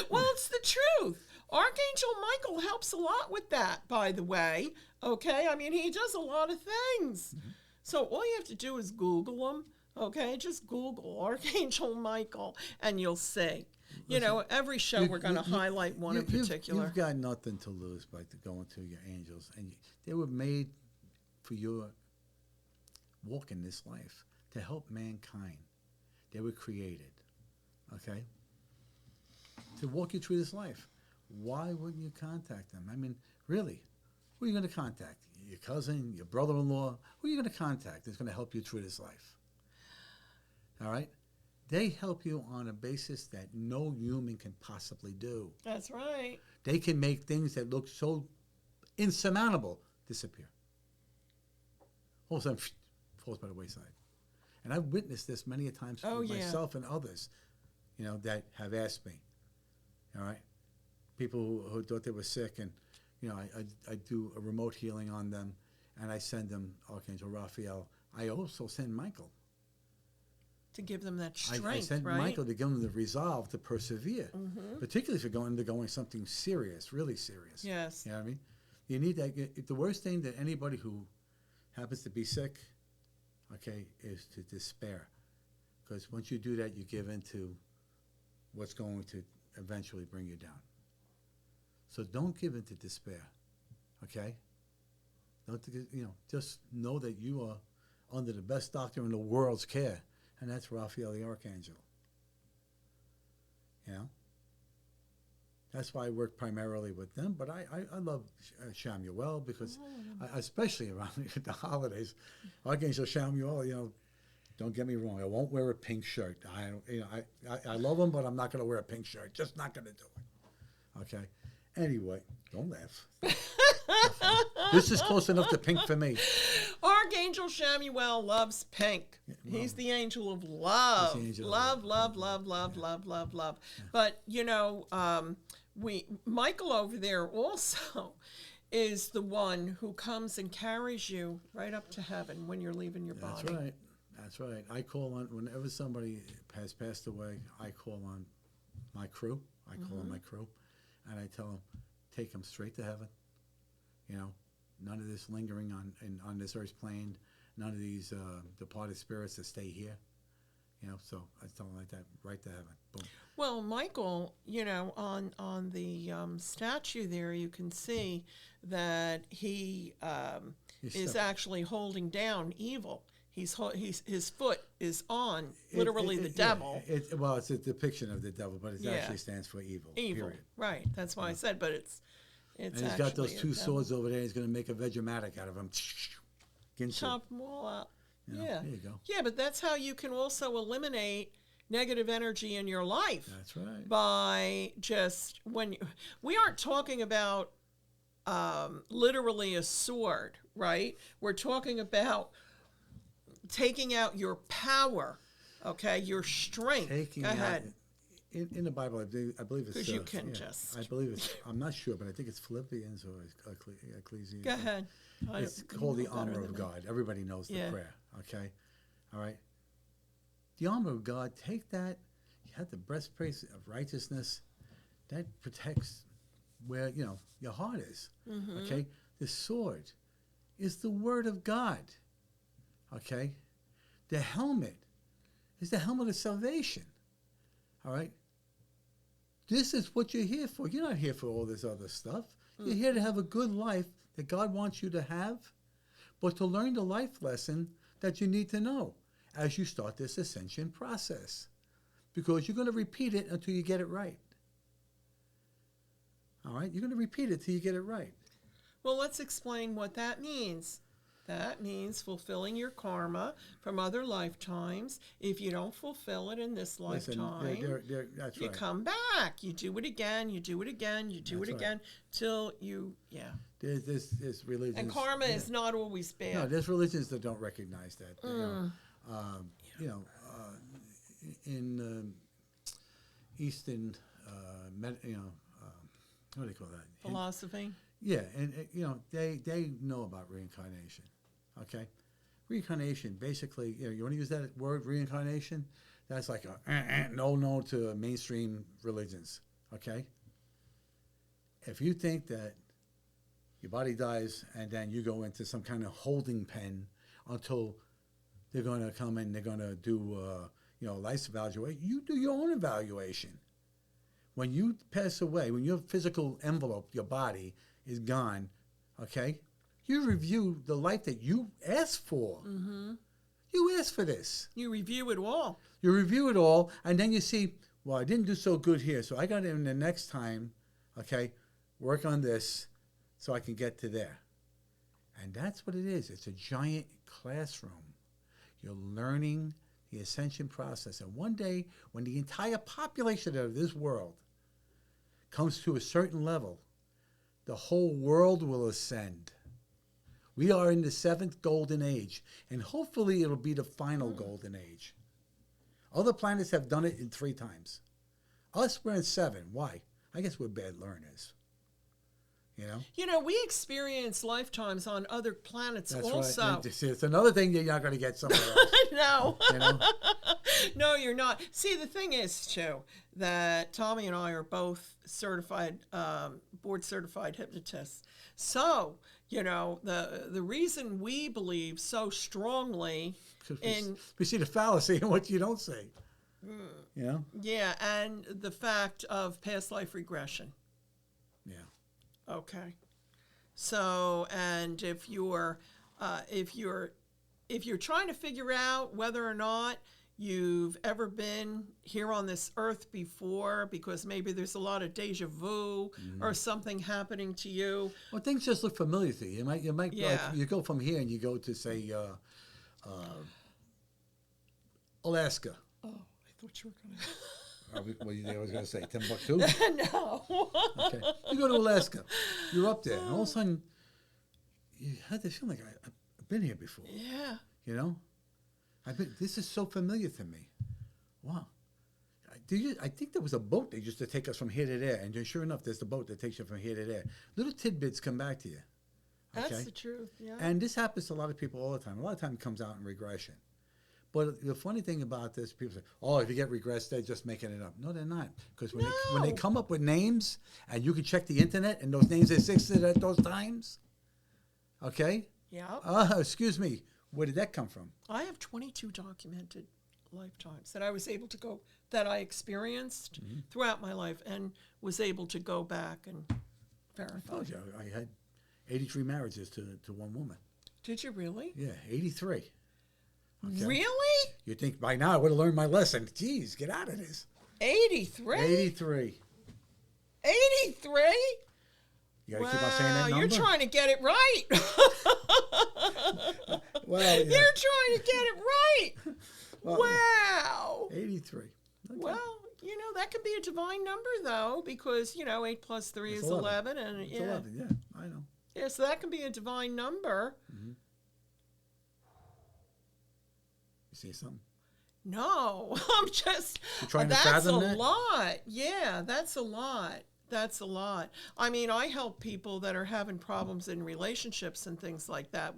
S1: Well, it's the truth. Archangel Michael helps a lot with that, by the way. Okay? I mean, he does a lot of things. So all you have to do is Google him. Okay? Just Google Archangel Michael and you'll see.
S2: Listen,
S1: Every show we're going to highlight one in particular.
S2: You've got nothing to lose by going to your angels. And they were made for your walk in this life to help mankind. They were created. Okay? to walk you through this life. Why wouldn't you contact them? I mean, really, who are you going to contact? Your cousin, your brother-in-law? Who are you going to contact that's going to help you through this life? All right? They help you on a basis that no human can possibly do.
S1: That's right.
S2: They can make things that look so insurmountable disappear. All of a sudden, falls by the wayside. And I've witnessed this many a times for myself and others, that have asked me. All right? People who thought they were sick, and, I do a remote healing on them, and I send them Archangel Raphael. I also send Michael.
S1: To give them that strength,
S2: I send
S1: right?
S2: Michael to give them the resolve to persevere, particularly if you're undergoing something serious, really serious.
S1: Yes.
S2: You know what I mean? You need that. The worst thing that anybody who happens to be sick, okay, is to despair. Because once you do that, you give in to what's going to eventually bring you down. So don't give in to despair, okay? Don't, just know that you are under the best doctor in the world's care, and that's Raphael the Archangel. That's why I work primarily with them, but I love Shamuel because, especially around the holidays, Archangel Shamuel, don't get me wrong, I won't wear a pink shirt. I love him, but I'm not going to wear a pink shirt. Just not going to do it. Okay? Anyway, don't laugh. This is close enough to pink for me.
S1: Archangel Shamuel loves pink. He's the angel of love. Love.
S2: Yeah.
S1: But, Michael over there also is the one who comes and carries you right up to heaven when you're leaving your body.
S2: That's right. I call on, whenever somebody has passed away, I call on my crew. On my crew. And I tell them, take them straight to heaven. None of this lingering on this earth's plane. None of these departed spirits that stay here. So I tell them like that, right to heaven. Boom.
S1: Well, Michael, on the statue there, you can see that he is actually holding down evil. His foot is on literally the devil.
S2: Yeah, it's a depiction of the devil, but it actually stands for evil.
S1: Evil,
S2: period.
S1: Right? That's why I said, but it's.
S2: And he's got those two swords over there. He's going to make a Vegematic out of them.
S1: Chop them all out.
S2: There you go.
S1: Yeah, but that's how you can also eliminate negative energy in your life.
S2: That's right.
S1: By just we aren't talking about literally a sword, right? We're talking about taking out your power, okay, your strength. Go ahead.
S2: In the Bible, I believe it's.
S1: Because you can just.
S2: I believe it's. I'm not sure, but I think it's Philippians or Ecclesiastes.
S1: Go ahead.
S2: It's called the armor of God. Everybody knows the prayer. Okay, all right. The armor of God. Take that. You have the breastplate of righteousness. That protects where your heart is. Mm-hmm. Okay. The sword is the word of God. Okay. The helmet is the helmet of salvation. All right? This is what you're here for. You're not here for all this other stuff. You're here to have a good life that God wants you to have, but to learn the life lesson that you need to know as you start this ascension process. Because you're going to repeat it until you get it right. All right? You're going to repeat it till you get it right.
S1: Well, let's explain what that means. That means fulfilling your karma from other lifetimes. If you don't fulfill it in this lifetime,
S2: that's
S1: you
S2: right.
S1: come back. You do it again. You do it again. You do it again till you,
S2: There's religions.
S1: And karma is not always bad.
S2: No, there's religions that don't recognize that. In Eastern, what do they call that?
S1: Philosophy.
S2: Yeah, and they know about reincarnation. Okay, reincarnation basically. You want to use that word reincarnation? That's like a no to mainstream religions. Okay, if you think that your body dies and then you go into some kind of holding pen until they're going to come in, they're going to do life evaluation. You do your own evaluation. When you pass away, when your physical envelope, your body, is gone, okay? You review the life that you asked for. Mm-hmm. You asked for this.
S1: You review it all.
S2: You review it all, and then you see, well, I didn't do so good here, so I got in the next time, okay, work on this so I can get to there. And that's what it is. It's a giant classroom. You're learning the ascension process. And one day, when the entire population of this world comes to a certain level, the whole world will ascend. We are in the 7th golden age, and hopefully it'll be the final golden age. Other planets have done it in 3 times. Us, we're in 7. Why? I guess we're bad learners. You know,
S1: we experience lifetimes on other planets.
S2: That's
S1: also.
S2: Right. It's another thing that you're not going to get somewhere else.
S1: No.
S2: You know?
S1: No, you're not. See, the thing is, too, that Tommy and I are both certified, board-certified hypnotists. So, the reason we believe so strongly in...
S2: We see the fallacy in what you don't say.
S1: Yeah, and the fact of past life regression.
S2: Yeah.
S1: Okay. So, and if you're trying to figure out whether or not you've ever been here on this earth before, because maybe there's a lot of deja vu or something happening to you.
S2: Well, things just look familiar to you. You might
S1: Yeah.
S2: like, you go from here and you go to, say, Alaska.
S1: Oh, I thought you were going to...
S2: What I was going to say, Timbuktu?
S1: No. Okay.
S2: You go to Alaska. You're up there. And all of a sudden, you had this feeling like, I've been here before.
S1: Yeah.
S2: This is so familiar to me. Wow. I think there was a boat that used to take us from here to there. And then sure enough, there's the boat that takes you from here to there. Little tidbits come back to you. Okay?
S1: That's the truth, yeah.
S2: And this happens to a lot of people all the time. A lot of time it comes out in regression. But the funny thing about this, people say, oh, if you get regress, they're just making it up. No, they're not. Because when they come up with names, and you can check the internet, and those names existed at those times, okay?
S1: Yeah.
S2: Excuse me, where did that come from?
S1: I have 22 documented lifetimes that I was able to go, that I experienced throughout my life and was able to go back and verify.
S2: I told you, I had 83 marriages to one woman.
S1: Did you really?
S2: Yeah, 83. Okay.
S1: Really?
S2: You'd think by now I would have learned my lesson. Jeez, get out of this.
S1: 83?
S2: 83.
S1: 83?
S2: You got to keep on saying that number?
S1: You're trying to get it right.
S2: Well, yeah.
S1: You're trying to get it right.
S2: Well,
S1: wow.
S2: 83. Okay.
S1: Well, that could be a divine number, though, because, 8 plus 3 is 11. And
S2: it's 11, yeah, I know.
S1: Yeah, so that can be a divine number.
S2: Mm-hmm. You see something?
S1: No, I'm just...
S2: You're trying to fathom that?
S1: That's a lot. Yeah, that's a lot. That's a lot. I mean, I help people that are having problems in relationships and things like that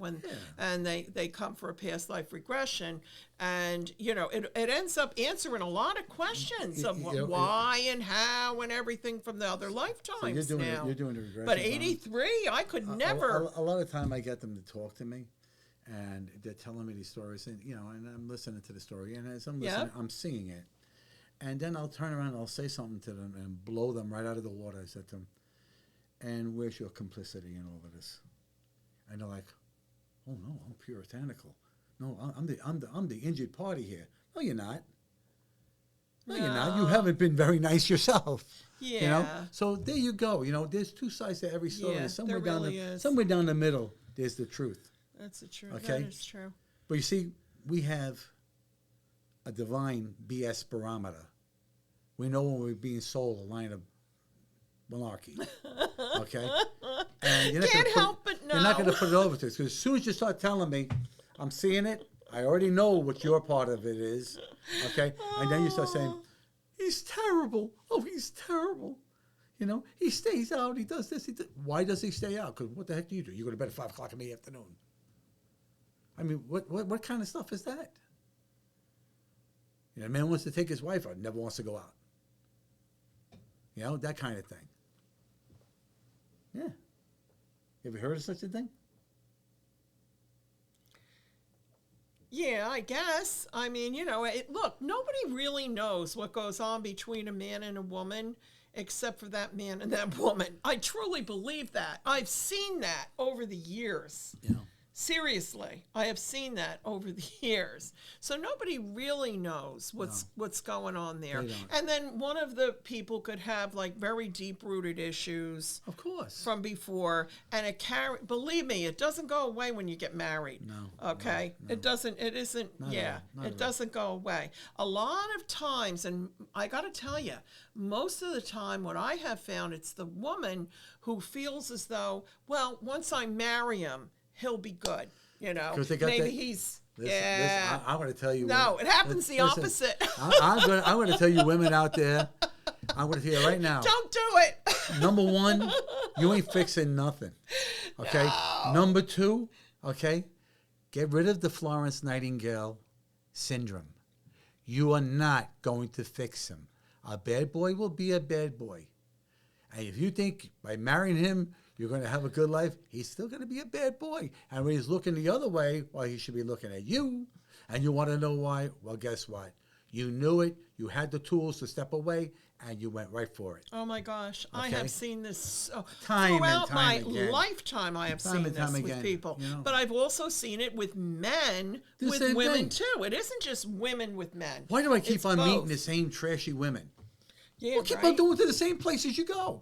S1: and they come for a past life regression, and it ends up answering a lot of questions of why and how and everything from the other lifetimes.
S2: So you're doing the regression.
S1: But 83, I could never.
S2: A lot of time I get them to talk to me, and they're telling me these stories, and and I'm listening to the story, and as I'm listening, I'm seeing it. And then I'll turn around and I'll say something to them and blow them right out of the water. I said to them, and where's your complicity in all of this? And they're like, oh no, I'm puritanical. No, I'm the injured party here. No, you're not. No, you're not. You haven't been very nice yourself.
S1: Yeah.
S2: So there you go. There's 2 sides to every story.
S1: Yeah,
S2: somewhere
S1: there really is.
S2: Somewhere down the middle, there's the truth.
S1: That's the truth.
S2: Okay?
S1: That is true.
S2: But you see, we have a divine BS barometer. We know when we're being sold a line of malarkey. Okay? And you're not
S1: Can't help but know.
S2: You're not going to put it over to us. Because as soon as you start telling me, I'm seeing it, I already know what your part of it is. Okay? And then you start saying, he's terrible. Oh, he's terrible. He stays out. He does this. Why does he stay out? Because what the heck do? You go to bed at 5 o'clock in the afternoon. I mean, what kind of stuff is that? A man wants to take his wife out, never wants to go out. That kind of thing. Yeah. You ever heard of such a thing?
S1: Yeah, I guess. I mean, look, nobody really knows what goes on between a man and a woman except for that man and that woman. I truly believe that. I've seen that over the years. Seriously, I have seen that over the years. So nobody really knows what's going on there.
S2: They don't.
S1: And then one of the people could have like very deep-rooted issues
S2: Of course.
S1: from before, and believe me, it doesn't go away when you get married.
S2: No.
S1: Okay?
S2: No.
S1: It doesn't, it isn't,
S2: Not
S1: yeah, it doesn't go away. A lot of times, and I got to tell you, most of the time what I have found, it's the woman who feels as though, well, once I marry him, he'll be good. You know, maybe he's,
S2: I'm going to tell you.
S1: No, it happens the opposite.
S2: I'm going to tell you women out there, I'm going to tell you right now.
S1: Don't do it.
S2: Number one, you ain't fixing nothing. Okay?
S1: No.
S2: Number two, okay, get rid of the Florence Nightingale syndrome. You are not going to fix him. A bad boy will be a bad boy. And if you think by marrying him, you're going to have a good life, he's still going to be a bad boy. And when he's looking the other way, well, he should be looking at you. And you want to know why? Well, guess what? You knew it. You had the tools to step away, and you went right for it.
S1: Oh, my gosh. Okay? I have seen this
S2: time
S1: throughout
S2: and time
S1: my
S2: again.
S1: Lifetime. I have seen this with people.
S2: You know?
S1: But I've also seen it with men, with women, too. It isn't just women with men.
S2: Why do I keep on meeting the same trashy women?
S1: Yeah,
S2: well, keep on going to the same places you go.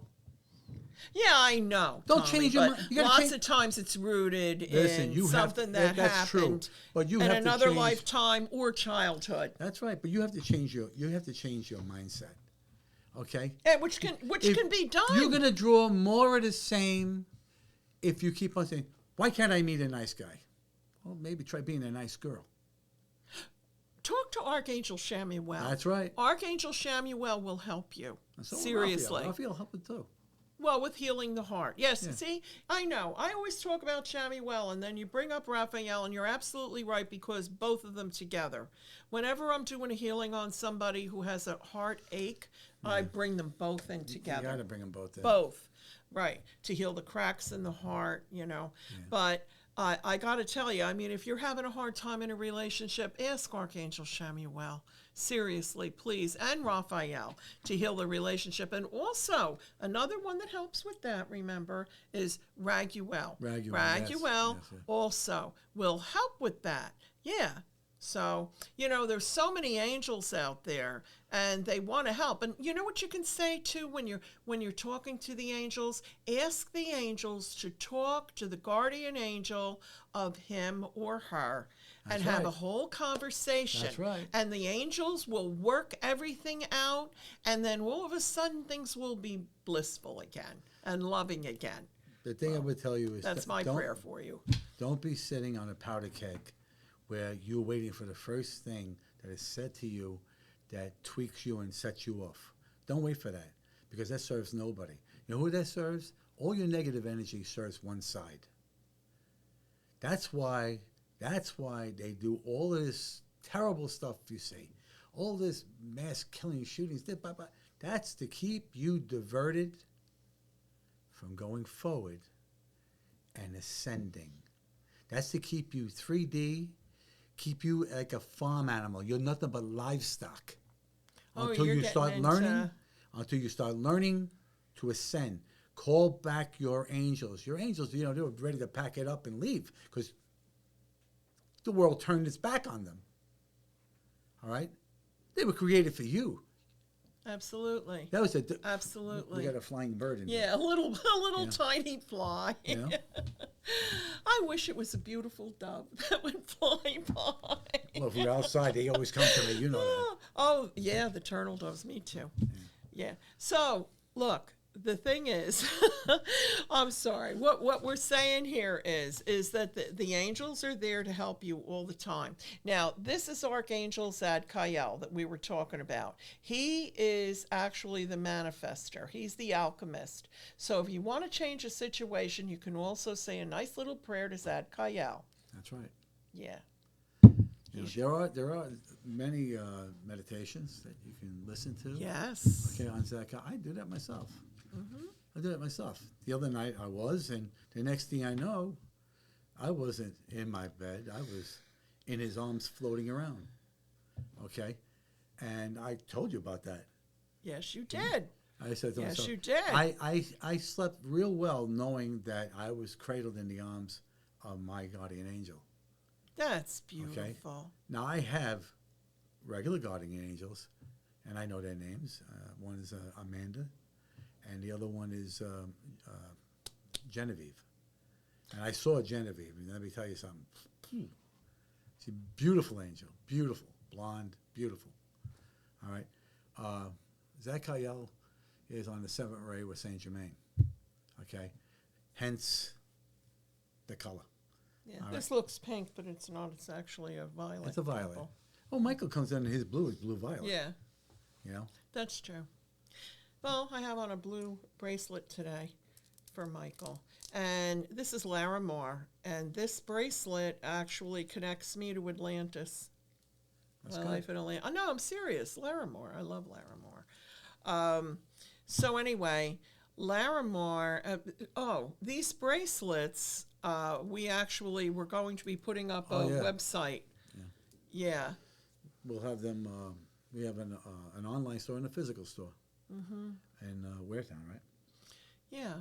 S1: Yeah, I know.
S2: Don't
S1: Tommy,
S2: change your mind.
S1: Lots of times it's rooted in something that happened
S2: true. But you
S1: in
S2: have
S1: another
S2: to change,
S1: lifetime or childhood.
S2: That's right. But you have to change your mindset. Okay?
S1: And which can be done.
S2: You're gonna draw more of the same if you keep on saying, why can't I meet a nice guy? Well, maybe try being a nice girl.
S1: Talk to Archangel Shamuel.
S2: That's right.
S1: Archangel Shamuel will help you.
S2: So
S1: seriously.
S2: Raphael helping too.
S1: Well, with healing the heart. Yes, yeah. See, I know. I always talk about Shamuel, and then you bring up Raphael, and you're absolutely right, because both of them together. Whenever I'm doing a healing on somebody who has a heartache, I bring them both in together.
S2: You got to bring them both in.
S1: Both, right, to heal the cracks in the heart, you know. Yeah. But I got to tell you, I mean, if you're having a hard time in a relationship, ask Archangel Shamuel. Seriously, please, and Raphael, to heal the relationship. And also, another one that helps with that, remember, is Raguel. Raguel yes. Also will help with that. Yeah. So, you know, there's so many angels out there, and they want to help. And you know what you can say, too, when you're talking to the angels? Ask the angels to talk to the guardian angel of him or her. That's and have a whole conversation.
S2: That's right.
S1: And the angels will work everything out, and then all of a sudden things will be blissful again and loving again.
S2: The thing I would tell you is
S1: that's my prayer for you.
S2: Don't be sitting on a powder keg where you're waiting for the first thing that is said to you that tweaks you and sets you off. Don't wait for that, because that serves nobody. You know who that serves? All your negative energy serves one side. That's why they do all of this terrible stuff you see. All this mass killing, shootings. That's to keep you diverted from going forward and ascending. That's to keep you 3D, keep you like a farm animal. You're nothing but livestock until you start learning. Until you start learning to ascend. Call back your angels. Your angels, you know, they're ready to pack it up and leave because the world turned its back on them. All right? They were created for you.
S1: Absolutely.
S2: That was
S1: absolutely.
S2: We got a flying bird in here.
S1: Yeah, a little tiny fly.
S2: You know?
S1: I wish it was a beautiful dove that would fly by.
S2: Well, if we're outside, they always come to me. You know that.
S1: Oh, yeah, the turtle doves. Me too. Yeah. So, look. The thing is, I'm sorry, what we're saying here is that the angels are there to help you all the time. Now, this is Archangel Zadkiel that we were talking about. He is actually the manifester. He's the alchemist. So if you want to change a situation, you can also say a nice little prayer to Zadkiel.
S2: That's right.
S1: Yeah.
S2: You know, there are many meditations that you can listen to.
S1: Yes.
S2: Okay, on Zadkiel. I do that myself.
S1: Mm-hmm.
S2: I did it myself. The other night I was, and the next thing I know, I wasn't in my bed. I was in his arms floating around. Okay? And I told you about that.
S1: Yes, you did.
S2: I said to myself,
S1: yes, you did.
S2: I slept real well knowing that I was cradled in the arms of my guardian angel.
S1: That's beautiful.
S2: Now, I have regular guardian angels, and I know their names. One is Amanda, and the other one is Genevieve. And I saw Genevieve, and let me tell you something. She's a beautiful angel, beautiful, blonde, beautiful. All right. Zachariel is on the 7th ray with Saint Germain. Okay. Hence the color.
S1: Yeah. This looks pink, but it's not. It's actually a violet.
S2: It's a violet.
S1: Purple.
S2: Oh, Michael comes in and his blue is blue-violet.
S1: Yeah.
S2: You know?
S1: That's true. Well, I have on a blue bracelet today for Michael. And this is Larimore. And this bracelet actually connects me to Atlantis.
S2: That's
S1: My
S2: good.
S1: life in Atlantis. Oh, no, I'm serious. Larimore. I love Larimore. So anyway, Larimore, these bracelets, we actually were going to be putting up a website. Yeah.
S2: We'll have them, we have an online store and a physical store in Waretown, right?
S1: Yeah.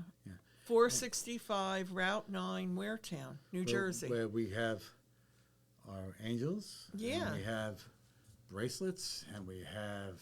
S1: 465 Route 9, Waretown, New Jersey.
S2: Where we have our angels.
S1: Yeah.
S2: And we have bracelets, and we have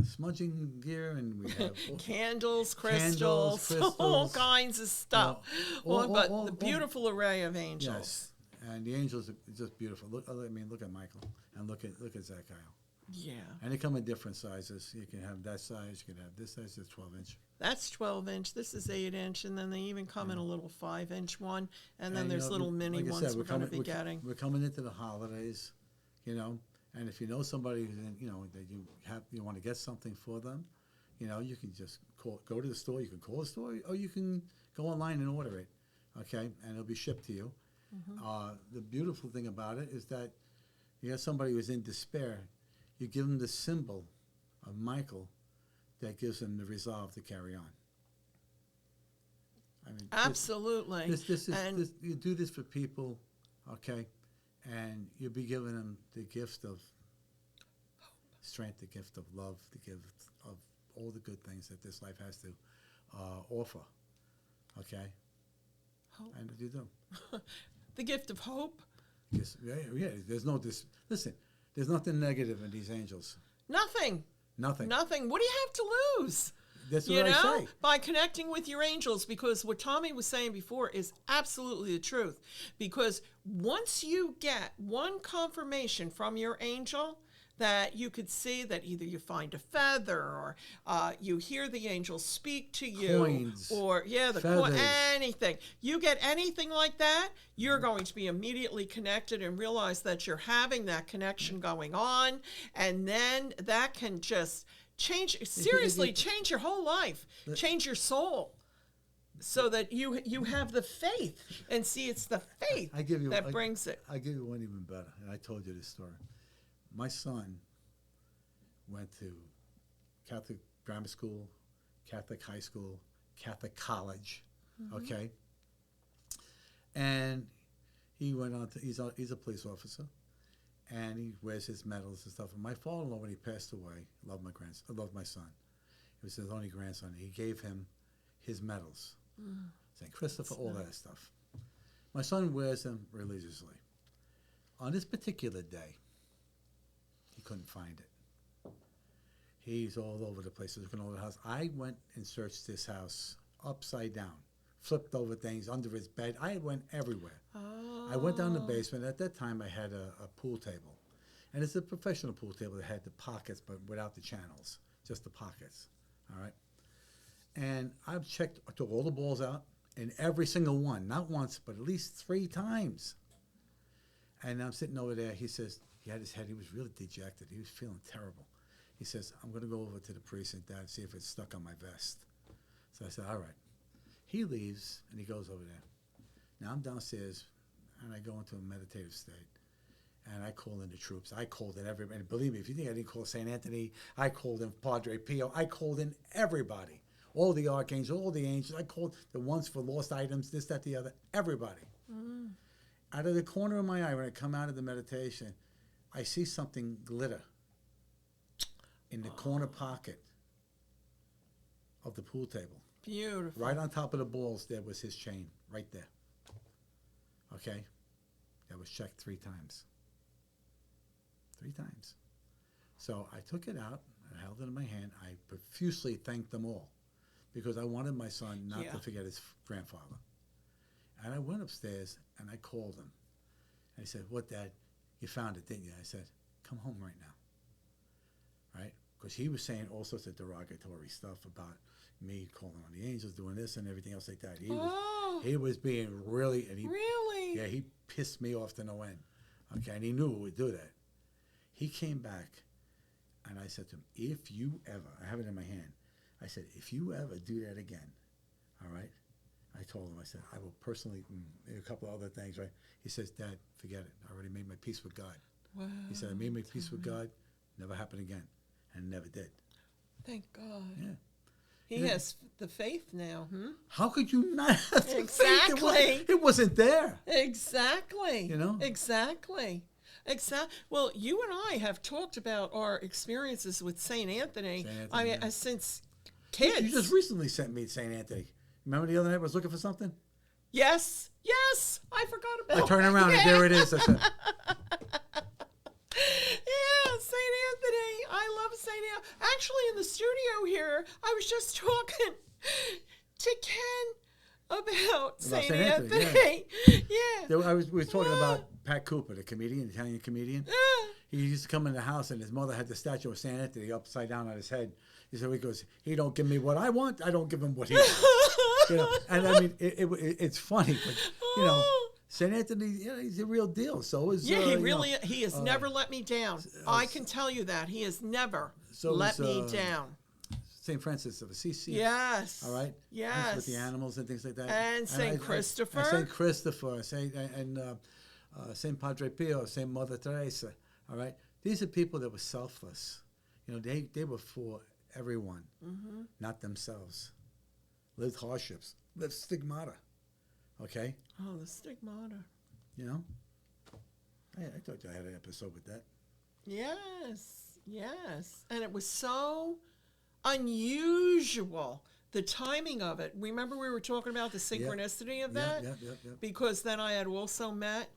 S2: smudging gear, and we have
S1: candles, crystals, all kinds of stuff. But the beautiful array of angels.
S2: Yes, and the angels are just beautiful. Look, I mean, look at Michael, and look at Zachariel.
S1: Yeah.
S2: And they come in different sizes. You can have that size. You can have this size. It's 12-inch.
S1: That's 12-inch. This is 8-inch, and then they even come in a little 5-inch one, and then there's little mini
S2: like I
S1: ones
S2: said,
S1: we're going to be getting.
S2: We're coming into the holidays, you know, and if you know somebody who's in, you know, that you want to get something for them, you know, you can just go to the store. You can call the store, or you can go online and order it, okay, and it'll be shipped to you. The beautiful thing about it is that you have somebody who's in despair. You give them the symbol of Michael that gives them the resolve to carry on. I mean,
S1: absolutely.
S2: You do this for people, okay, and you'll be giving them the gift of strength, the gift of love, the gift of all the good things that this life has to offer, okay?
S1: Hope.
S2: And you do.
S1: The gift of hope.
S2: Yes, yeah. Listen, there's nothing negative in these angels.
S1: Nothing.
S2: Nothing.
S1: What do you have to lose?
S2: That's what I say.
S1: By connecting with your angels, because what Tommy was saying before is absolutely the truth. Because once you get one confirmation from your angel that you could see that either you find a feather or you hear the angels speak to you,
S2: coins,
S1: or anything. You get anything like that, you're going to be immediately connected and realize that you're having that connection going on, and then that can just change your whole life, change your soul, so that you have the faith, and see, it's the faith that brings it.
S2: I give you one even better, and I told you this story. My son went to Catholic grammar school, Catholic high school, Catholic college, okay? And he went on to, he's a police officer, and he wears his medals and stuff. And my father-in-law, when he passed away, loved my son. He was his only grandson. He gave him his medals, St. Christopher, all that stuff. My son wears them religiously. On this particular day, he couldn't find it. He's all over the place, looking all over the house. I went and searched this house upside down, flipped over things under his bed. I went everywhere. I went down the basement. At that time, I had a pool table. And it's a professional pool table that had the pockets, but without the channels, just the pockets, all right? And I've checked, I took all the balls out, and every single one, not once, but at least 3 times. And I'm sitting over there. He says, he had his head, he was really dejected. He was feeling terrible. He says, I'm going to go over to the precinct, Dad, see if it's stuck on my vest. So I said, all right. He leaves, and he goes over there. Now I'm downstairs, and I go into a meditative state. And I call in the troops. I called in everybody. And believe me, if you think I didn't call St. Anthony, I called in Padre Pio. I called in everybody. All the archangels, all the angels. I called the ones for lost items, this, that, the other. Everybody. Out of the corner of my eye, when I come out of the meditation, I see something glitter in the corner pocket of the pool table.
S1: Beautiful.
S2: Right on top of the balls, there was his chain, right there. Okay? That was checked 3 times. 3 times. So I took it out, I held it in my hand. I profusely thanked them all because I wanted my son not to forget his grandfather. And I went upstairs and I called him. And he said, "What, Dad? You found it, didn't you?" I said, "Come home right now." Right? Because he was saying all sorts of derogatory stuff about me calling on the angels, doing this and everything else like that. He was being really, and
S1: really?
S2: Yeah, he pissed me off to no end. Okay, and he knew it would do that. He came back, and I said to him, "If you ever," I have it in my hand, I said, "if you ever do that again, all right?" I told him, I said, "I will personally," a couple of other things, right? He says, "Dad, forget it. I already made my peace with God."
S1: Wow.
S2: He said, "I made my peace with God. Never happened again." And never did.
S1: Thank God.
S2: Yeah.
S1: He has the faith now.
S2: How could you not have the
S1: Exactly.
S2: faith? It wasn't there.
S1: Exactly.
S2: You know?
S1: Exactly. Well, you and I have talked about our experiences with St. Anthony. I mean, since kids.
S2: You just recently sent me St. Anthony. Remember the other night I was looking for something?
S1: Yes. I forgot about it.
S2: I turn around and there it is. I said,
S1: yeah, St. Anthony. I love St. Anthony. Actually, in the studio here, I was just talking to Ken about St. Anthony. Yeah.
S2: We were talking about Pat Cooper, the comedian, Italian comedian. He used to come in the house, and his mother had the statue of St. Anthony upside down on his head. He said, "He goes, he don't give me what I want. I don't give him what he wants." And I mean, it's funny, but St. Anthony, he's a real deal. So is
S1: he has never let me down. I can tell you that he has never let me down.
S2: St. Francis of Assisi.
S1: Yes.
S2: All right.
S1: Yes.
S2: With the animals and things like that.
S1: And St. Christopher.
S2: St. Christopher. St. Padre Pio. St. Mother Teresa. All right. These are people that were selfless. They were for everyone, not themselves. Lived hardships. Lived stigmata. Okay.
S1: Oh, the stigmata.
S2: I thought I had an episode with that.
S1: Yes. And it was so unusual, the timing of it. Remember we were talking about the synchronicity of that?
S2: Yeah.
S1: Because then I had also met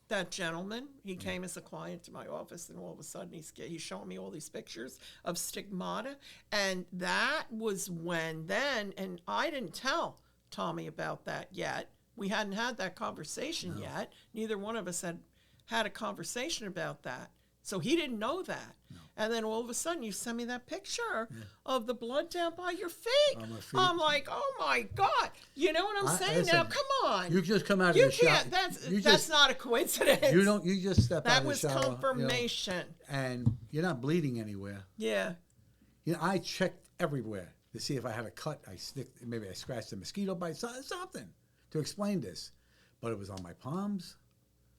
S1: that gentleman. He came as a client to my office, and all of a sudden he's showing me all these pictures of stigmata. And that was when then, and I didn't tell Tommy about that yet. We hadn't had that conversation yet. Neither one of us had a conversation about that. So he didn't know that. No. And then all of a sudden you send me that picture of the blood down by your feet.
S2: On my feet.
S1: I'm like, oh my God. You know what I'm saying? Now, come on.
S2: You just come out of the shower.
S1: That's not a coincidence.
S2: You just step out of the shower.
S1: That was confirmation.
S2: And you're not bleeding anywhere.
S1: Yeah.
S2: I checked everywhere to see if I had a cut. Maybe I scratched a mosquito bite, something to explain this. But it was on my palms,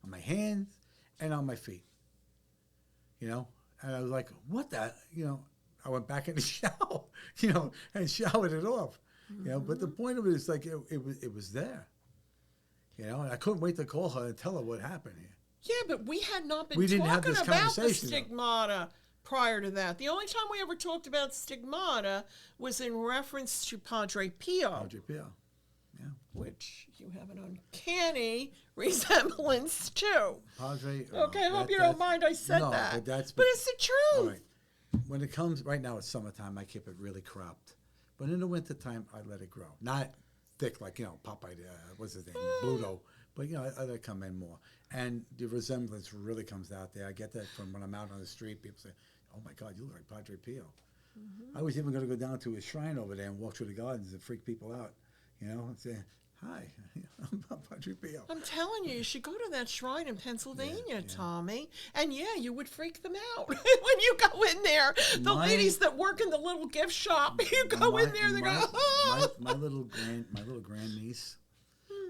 S2: on my hands, and on my feet. And I was like, what the, I went back in the shower, and showered it off, but the point of it is like, it was there, and I couldn't wait to call her and tell her what happened here.
S1: Yeah, but we had not been
S2: talking
S1: about the stigmata prior to that. The only time we ever talked about stigmata was in reference to Padre Pio.
S2: Padre Pio, yeah.
S1: Which you have an uncanny resemblance to.
S2: Padre.
S1: Okay, I hope you don't mind I said that. But it's the truth.
S2: All right. When it comes, right now it's summertime, I keep it really cropped. But in the wintertime, I let it grow. Not thick like, Popeye, what's his name, Bluto. But, I let it come in more. And the resemblance really comes out there. I get that from when I'm out on the street. People say, "Oh, my God, you look like Padre Pio." I was even going to go down to his shrine over there and walk through the gardens and freak people out. And say, "Hi, I'm Padre Pio."
S1: I'm telling you should go to that shrine in Pennsylvania, Tommy. And you would freak them out when you go in there. The ladies that work in the little gift shop, you go in there, they go, "Oh."
S2: My little grandniece,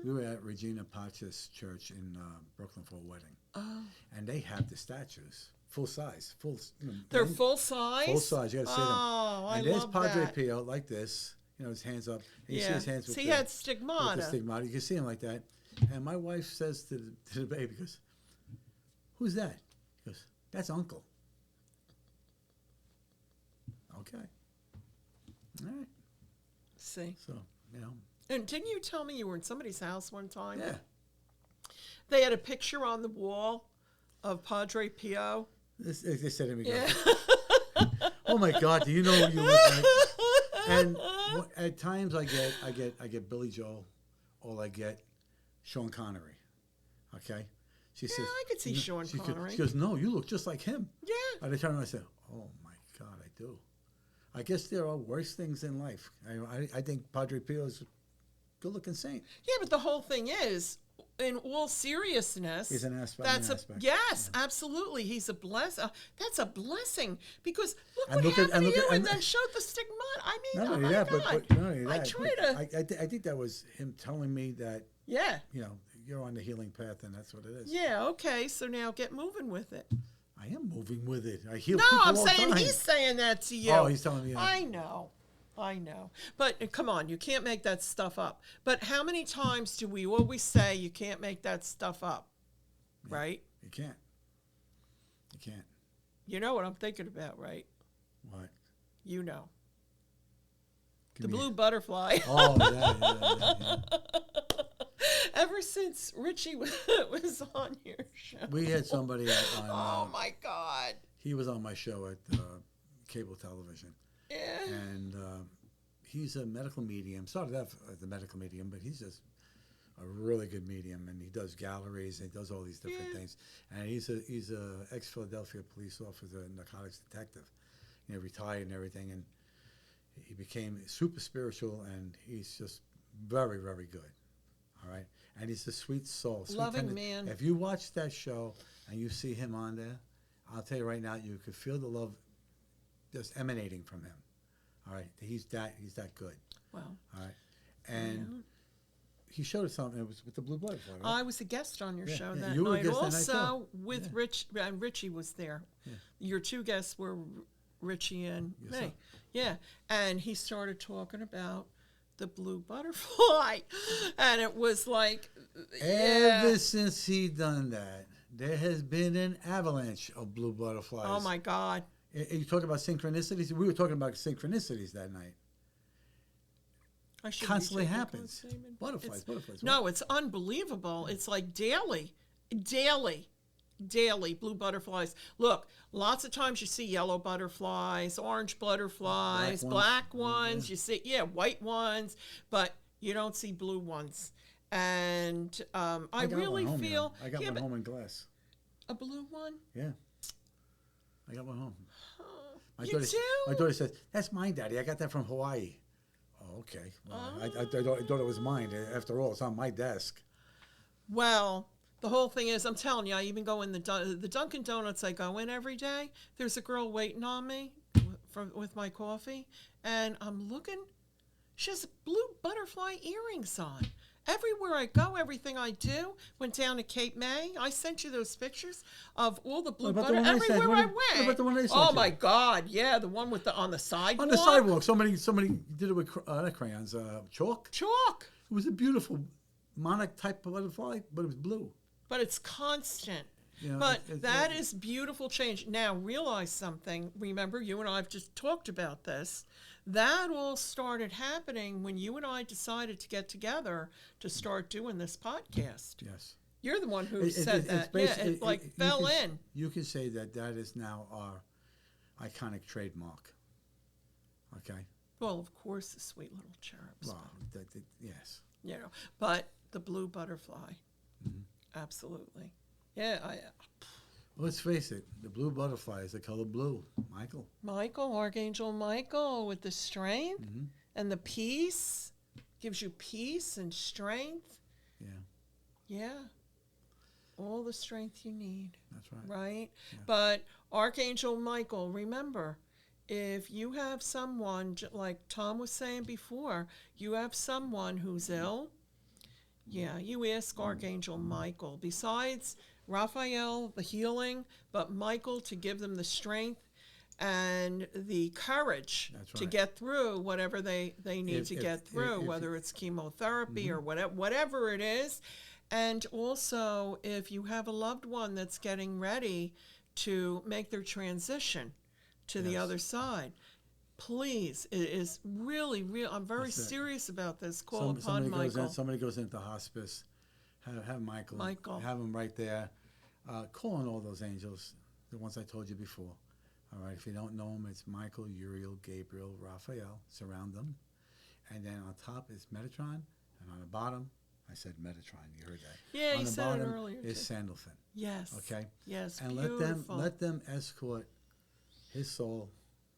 S2: we were at Regina Pace's church in Brooklyn for a wedding.
S1: Oh.
S2: And they have the statues. Full size.
S1: They're full size?
S2: Full size. You got to see them.
S1: Oh, I love that.
S2: And there's Padre Pio like this. His hands up. And you see his hands with
S1: he had stigmata.
S2: With the stigmata. You can see him like that. And my wife says to the baby, goes, "Who's that?" He goes, "That's Uncle." Okay. All right.
S1: See.
S2: So,
S1: And didn't you tell me you were in somebody's house one time?
S2: Yeah.
S1: They had a picture on the wall of Padre Pio.
S2: They said to me,
S1: Yeah.
S2: "Oh my God, do you know who you look like?" And at times I get Billy Joel, or I get Sean Connery. Okay, she says,
S1: I could see Sean Connery.
S2: She goes, "No, you look just like him."
S1: Yeah.
S2: And I turned around and I said, "Oh my God, I do." I guess there are worse things in life. I think Padre Pio is a good-looking saint.
S1: Yeah, but the whole thing is, in all seriousness,
S2: He's an aspect.
S1: Yes, yeah. Absolutely. He's a blessing. That's a blessing because
S2: and
S1: look what happened to you, and then showed the stigma. I mean,
S2: not only
S1: my
S2: that,
S1: God.
S2: but not only that,
S1: I try to.
S2: I think that was him telling me that.
S1: Yeah.
S2: You're on the healing path, and that's what it is.
S1: Yeah. Okay. So now get moving with it.
S2: I am moving with it. I heal.
S1: No,
S2: people
S1: I'm
S2: all
S1: saying
S2: the time.
S1: he's saying that to you.
S2: Oh, he's telling me that.
S1: I know. But come on, you can't make that stuff up. But how many times do we always say you can't make that stuff up? Yeah, right?
S2: You can't.
S1: You know what I'm thinking about, right?
S2: What?
S1: You know. The blue butterfly.
S2: Oh, yeah.
S1: Ever since Richie was on your show.
S2: We had somebody on.
S1: Oh, my God.
S2: He was on my show at cable television.
S1: Yeah.
S2: And he's a medical medium. Started out as a medical medium, but he's just a really good medium, and he does galleries and he does all these different things. And he's a ex-Philadelphia police officer, narcotics detective. Retired and everything, and he became super spiritual, and he's just very, very good. All right, and he's a sweet soul,
S1: loving man.
S2: If you watch that show and you see him on there, I'll tell you right now, you could feel the love just emanating from him. All right, he's that good.
S1: Wow.
S2: All right, and he showed us something. It was with the blue butterfly. Right?
S1: I was a guest on your show that
S2: you
S1: night.
S2: Were a guest
S1: also
S2: that night
S1: with Rich, and Richie was there. Yeah. Your two guests were Richie and me. Yeah, and he started talking about the blue butterfly, and it was like
S2: ever since he done that, there has been an avalanche of blue butterflies.
S1: Oh my God!
S2: You talk about synchronicities. We were talking about synchronicities that night. Constantly happens. Butterflies.
S1: No, it's unbelievable. It's like daily blue butterflies. Look, lots of times you see yellow butterflies, orange butterflies, black ones. You see, white ones, but you don't see blue ones. And I really feel
S2: I got one home in glass.
S1: A blue one?
S2: Yeah, I got one home.
S1: You do?
S2: My daughter says, "That's mine, Daddy. I got that from Hawaii." Oh, okay. Well, I thought it was mine. After all, it's on my desk.
S1: Well, the whole thing is, I'm telling you, I even go in the Dunkin' Donuts I go in every day. There's a girl waiting on me with my coffee, and I'm looking. She has blue butterfly earrings on. Everywhere I go, everything I do. Went down to Cape May. I sent you those pictures of all the blue butterflies. Everywhere I went.
S2: What about the one I sent
S1: you? My God, yeah, the one with on the sidewalk.
S2: On the sidewalk, somebody did it with not crayons, chalk.
S1: Chalk.
S2: It was a beautiful monarch type of butterfly, but it was blue.
S1: But it's constant. But that is beautiful change. Now, realize something. Remember, you and I have just talked about this. That all started happening when you and I decided to get together to start doing this podcast.
S2: Yes.
S1: You're the one who said that. It fell in.
S2: You can say that is now our iconic trademark. Okay?
S1: Well, of course, the sweet little cherubs.
S2: Well, yes.
S1: But the blue butterfly. Mm-hmm. Absolutely. Yeah,
S2: Well, let's face it, the blue butterfly is the color blue. Michael,
S1: Archangel Michael, with the strength and the peace, gives you peace and strength. Yeah. All the strength you need.
S2: That's right.
S1: Right? Yeah. But Archangel Michael, remember, if you have someone, like Tom was saying before, you have someone who's ill, you ask Archangel Michael. Besides Raphael, the healing, but Michael to give them the strength and the courage to get through whatever they need to get through, whether it's chemotherapy or whatever it is. And also, if you have a loved one that's getting ready to make their transition to the other side, please, it is really, I'm very serious about this. Call upon Michael.
S2: Somebody goes into hospice, have Michael.
S1: Michael.
S2: Have him right there. Call on all those angels, the ones I told you before. All right. If you don't know them, it's Michael, Uriel, Gabriel, Raphael. Surround them. And then on top is Metatron, and on the bottom, I said Metatron. You heard that?
S1: Yeah,
S2: on
S1: you
S2: the
S1: said
S2: bottom
S1: it earlier.
S2: is
S1: Too.
S2: Sandalphon.
S1: Yes.
S2: Okay.
S1: Yes.
S2: And
S1: beautiful.
S2: let them escort his soul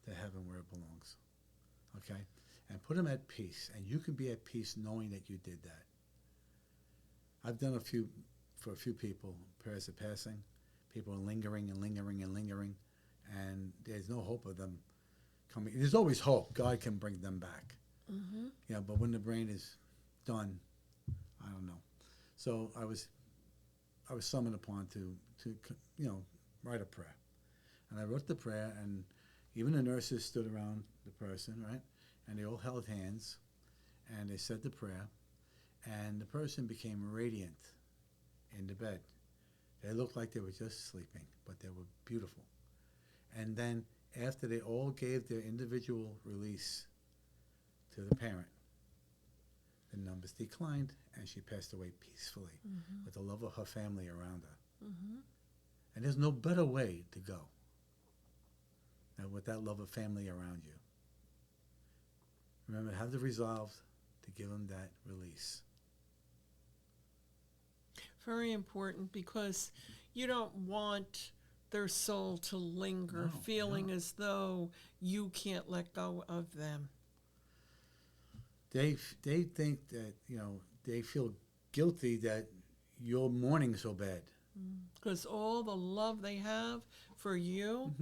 S2: to heaven where it belongs. Okay. And put him at peace, and you can be at peace knowing that you did that. I've done for a few people prayers of passing. People are lingering and lingering and lingering, and there's no hope of them coming. There's always hope. God can bring them back.
S1: Mm-hmm.
S2: Yeah, but when the brain is done, I don't know. So I was summoned upon to write a prayer, and I wrote the prayer, and even the nurses stood around the person, right, and they all held hands, and they said the prayer, and the person became radiant in the bed. They looked like they were just sleeping, but they were beautiful. And then after they all gave their individual release to the parent, the numbers declined, and she passed away peacefully with the love of her family around her.
S1: Mm-hmm.
S2: And there's no better way to go than with that love of family around you. Remember, have the resolve to give them that release.
S1: Very important, because you don't want their soul to linger, feeling as though you can't let go of them.
S2: They think that, they feel guilty that you're mourning so bad.
S1: Because all the love they have for you,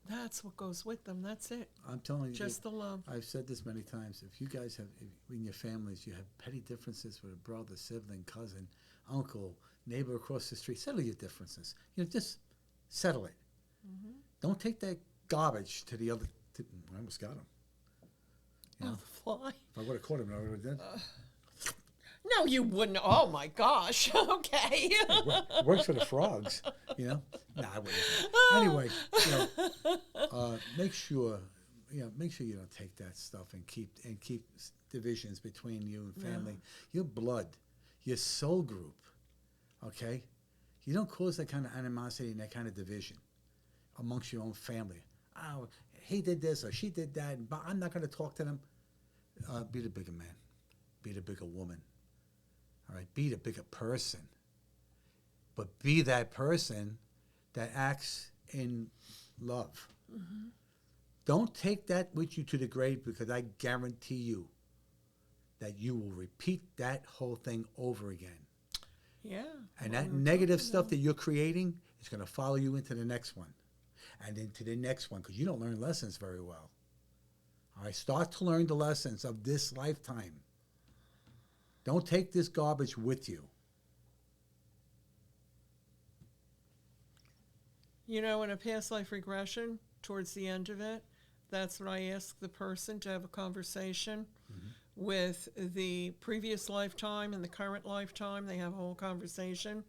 S1: that's what goes with them. That's it.
S2: I'm telling you.
S1: Just the love.
S2: I've said this many times. If you guys have, in your families, you have petty differences with a brother, sibling, cousin, uncle, neighbor across the street, settle your differences. Just settle it.
S1: Mm-hmm.
S2: Don't take that garbage to the other. I almost got him.
S1: Oh, the fly.
S2: If I would have caught him, I would have done.
S1: No, you wouldn't. Oh, my gosh. Okay.
S2: It works for the frogs, Nah, I wouldn't. Anyway, make sure you don't take that stuff and keep divisions between you and family. Your blood, your soul group, okay? You don't cause that kind of animosity and that kind of division amongst your own family. Oh, he did this or she did that, but I'm not going to talk to them. Be the bigger man. Be the bigger woman. All right? Be the bigger person. But be that person that acts in love. Mm-hmm. Don't take that with you to the grave, because I guarantee you that you will repeat that whole thing over again.
S1: Yeah.
S2: And that negative stuff that you're creating is going to follow you into the next one. And into the next one, because you don't learn lessons very well. All right, start to learn the lessons of this lifetime. Don't take this garbage with you.
S1: In a past life regression, towards the end of it, that's when I ask the person to have a conversation with the previous lifetime and the current lifetime. They have a whole conversation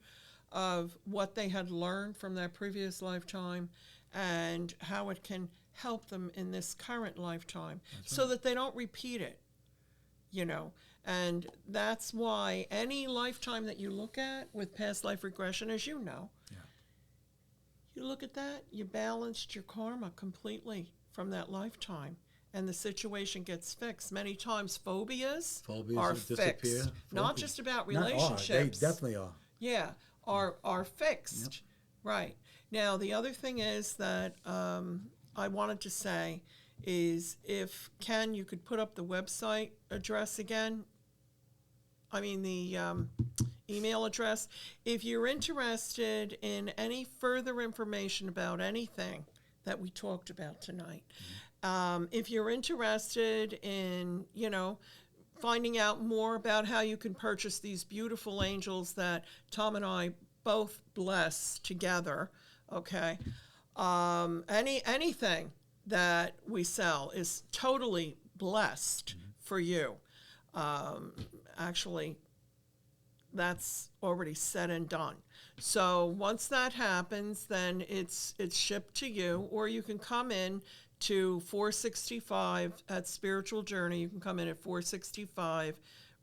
S1: of what they had learned from that previous lifetime and how it can help them in this current lifetime, so that they don't repeat it, And that's why any lifetime that you look at with past life regression, as you know, you look at that, you balanced your karma completely from that lifetime, and the situation gets fixed. Many times phobias are fixed. Not just about relationships.
S2: They definitely are.
S1: Yeah, are fixed. Yep. Right. Now, the other thing is that I wanted to say is, if Ken, you could put up the website address again. I mean, the email address. If you're interested in any further information about anything that we talked about tonight, if you're interested in, finding out more about how you can purchase these beautiful angels that Tom and I both bless together, okay? Anything that we sell is totally blessed for you. Actually, that's already said and done. So once that happens, then it's shipped to you, or you can come in to 465 at Spiritual Journey. You can come in at 465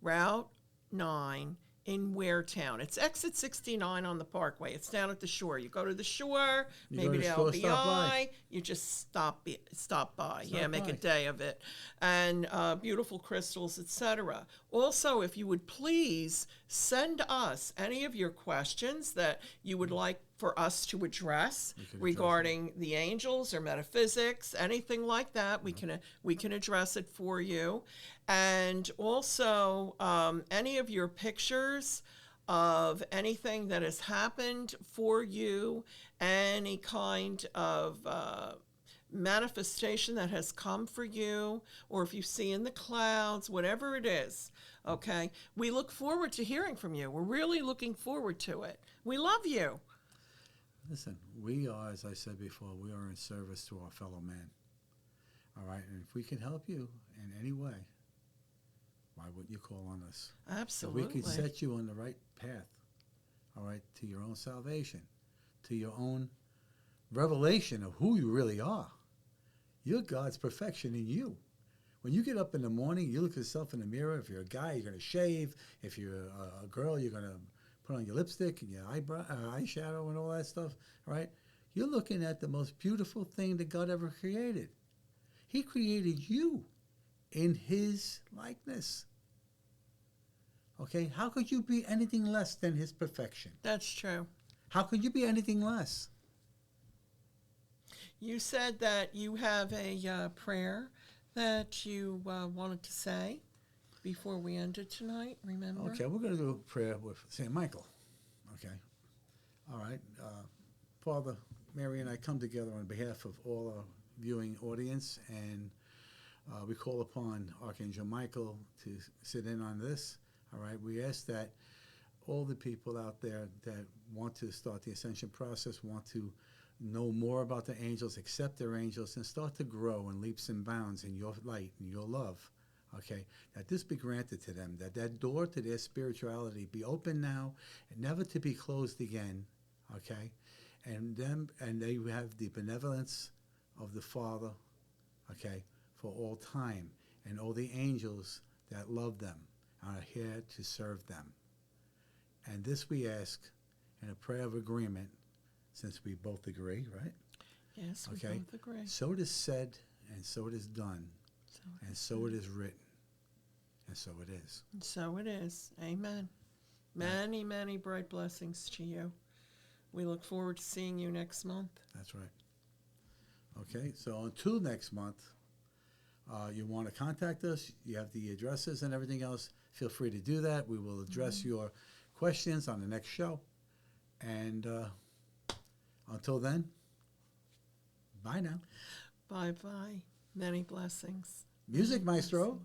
S1: Route 9 in Waretown. It's exit 69 on the Parkway. It's down at the shore. You go to the shore,
S2: You
S1: maybe
S2: go
S1: to
S2: to the store, stop by.
S1: LBI. You just stop by.
S2: Stop
S1: Make a
S2: by.
S1: day of it. And beautiful crystals, etc. Also, if you would please send us any of your questions that you would like for us to address regarding the angels or metaphysics, anything like that, we can address it for you. And also any of your pictures of anything that has happened for you, any kind of manifestation that has come for you, or if you see in the clouds, whatever it is, okay? We look forward to hearing from you. We're really looking forward to it. We love you.
S2: Listen, we are, as I said before, we are in service to our fellow man. All right? And if we can help you in any way, why wouldn't you call on us?
S1: Absolutely.
S2: If we could set you on the right path, all right, to your own salvation, to your own revelation of who you really are. You're God's perfection in you. When you get up in the morning, you look at yourself in the mirror. If you're a guy, you're going to shave. If you're a girl, you're going to put on your lipstick and your eyeshadow and all that stuff, right? You're looking at the most beautiful thing that God ever created. He created you in his likeness. Okay? How could you be anything less than his perfection?
S1: That's true.
S2: How could you be anything less?
S1: You said that you have a prayer that you wanted to say before we ended tonight, remember?
S2: Okay, we're going to do a prayer with St. Michael. Okay. All right. Father, Mary and I come together on behalf of all our viewing audience, and we call upon Archangel Michael to sit in on this. All right. We ask that all the people out there that want to start the ascension process, want to know more about the angels, accept their angels, and start to grow in leaps and bounds in your light and your love. Okay, that this be granted to them, that door to their spirituality be open now and never to be closed again. Okay, and they have the benevolence of the Father. Okay, for all time, and all the angels that love them are here to serve them. And this we ask in a prayer of agreement, since we both agree, right?
S1: Yes, we both agree.
S2: So it is said, and so it is done, and so it is written, and so it is.
S1: And so it is. Amen. Many, many bright blessings to you. We look forward to seeing you next month.
S2: That's right. Okay, so until next month, you want to contact us, you have the addresses and everything else, feel free to do that. We will address your questions on the next show. And until then, bye now.
S1: Bye-bye. Many blessings.
S2: Music, Maestro.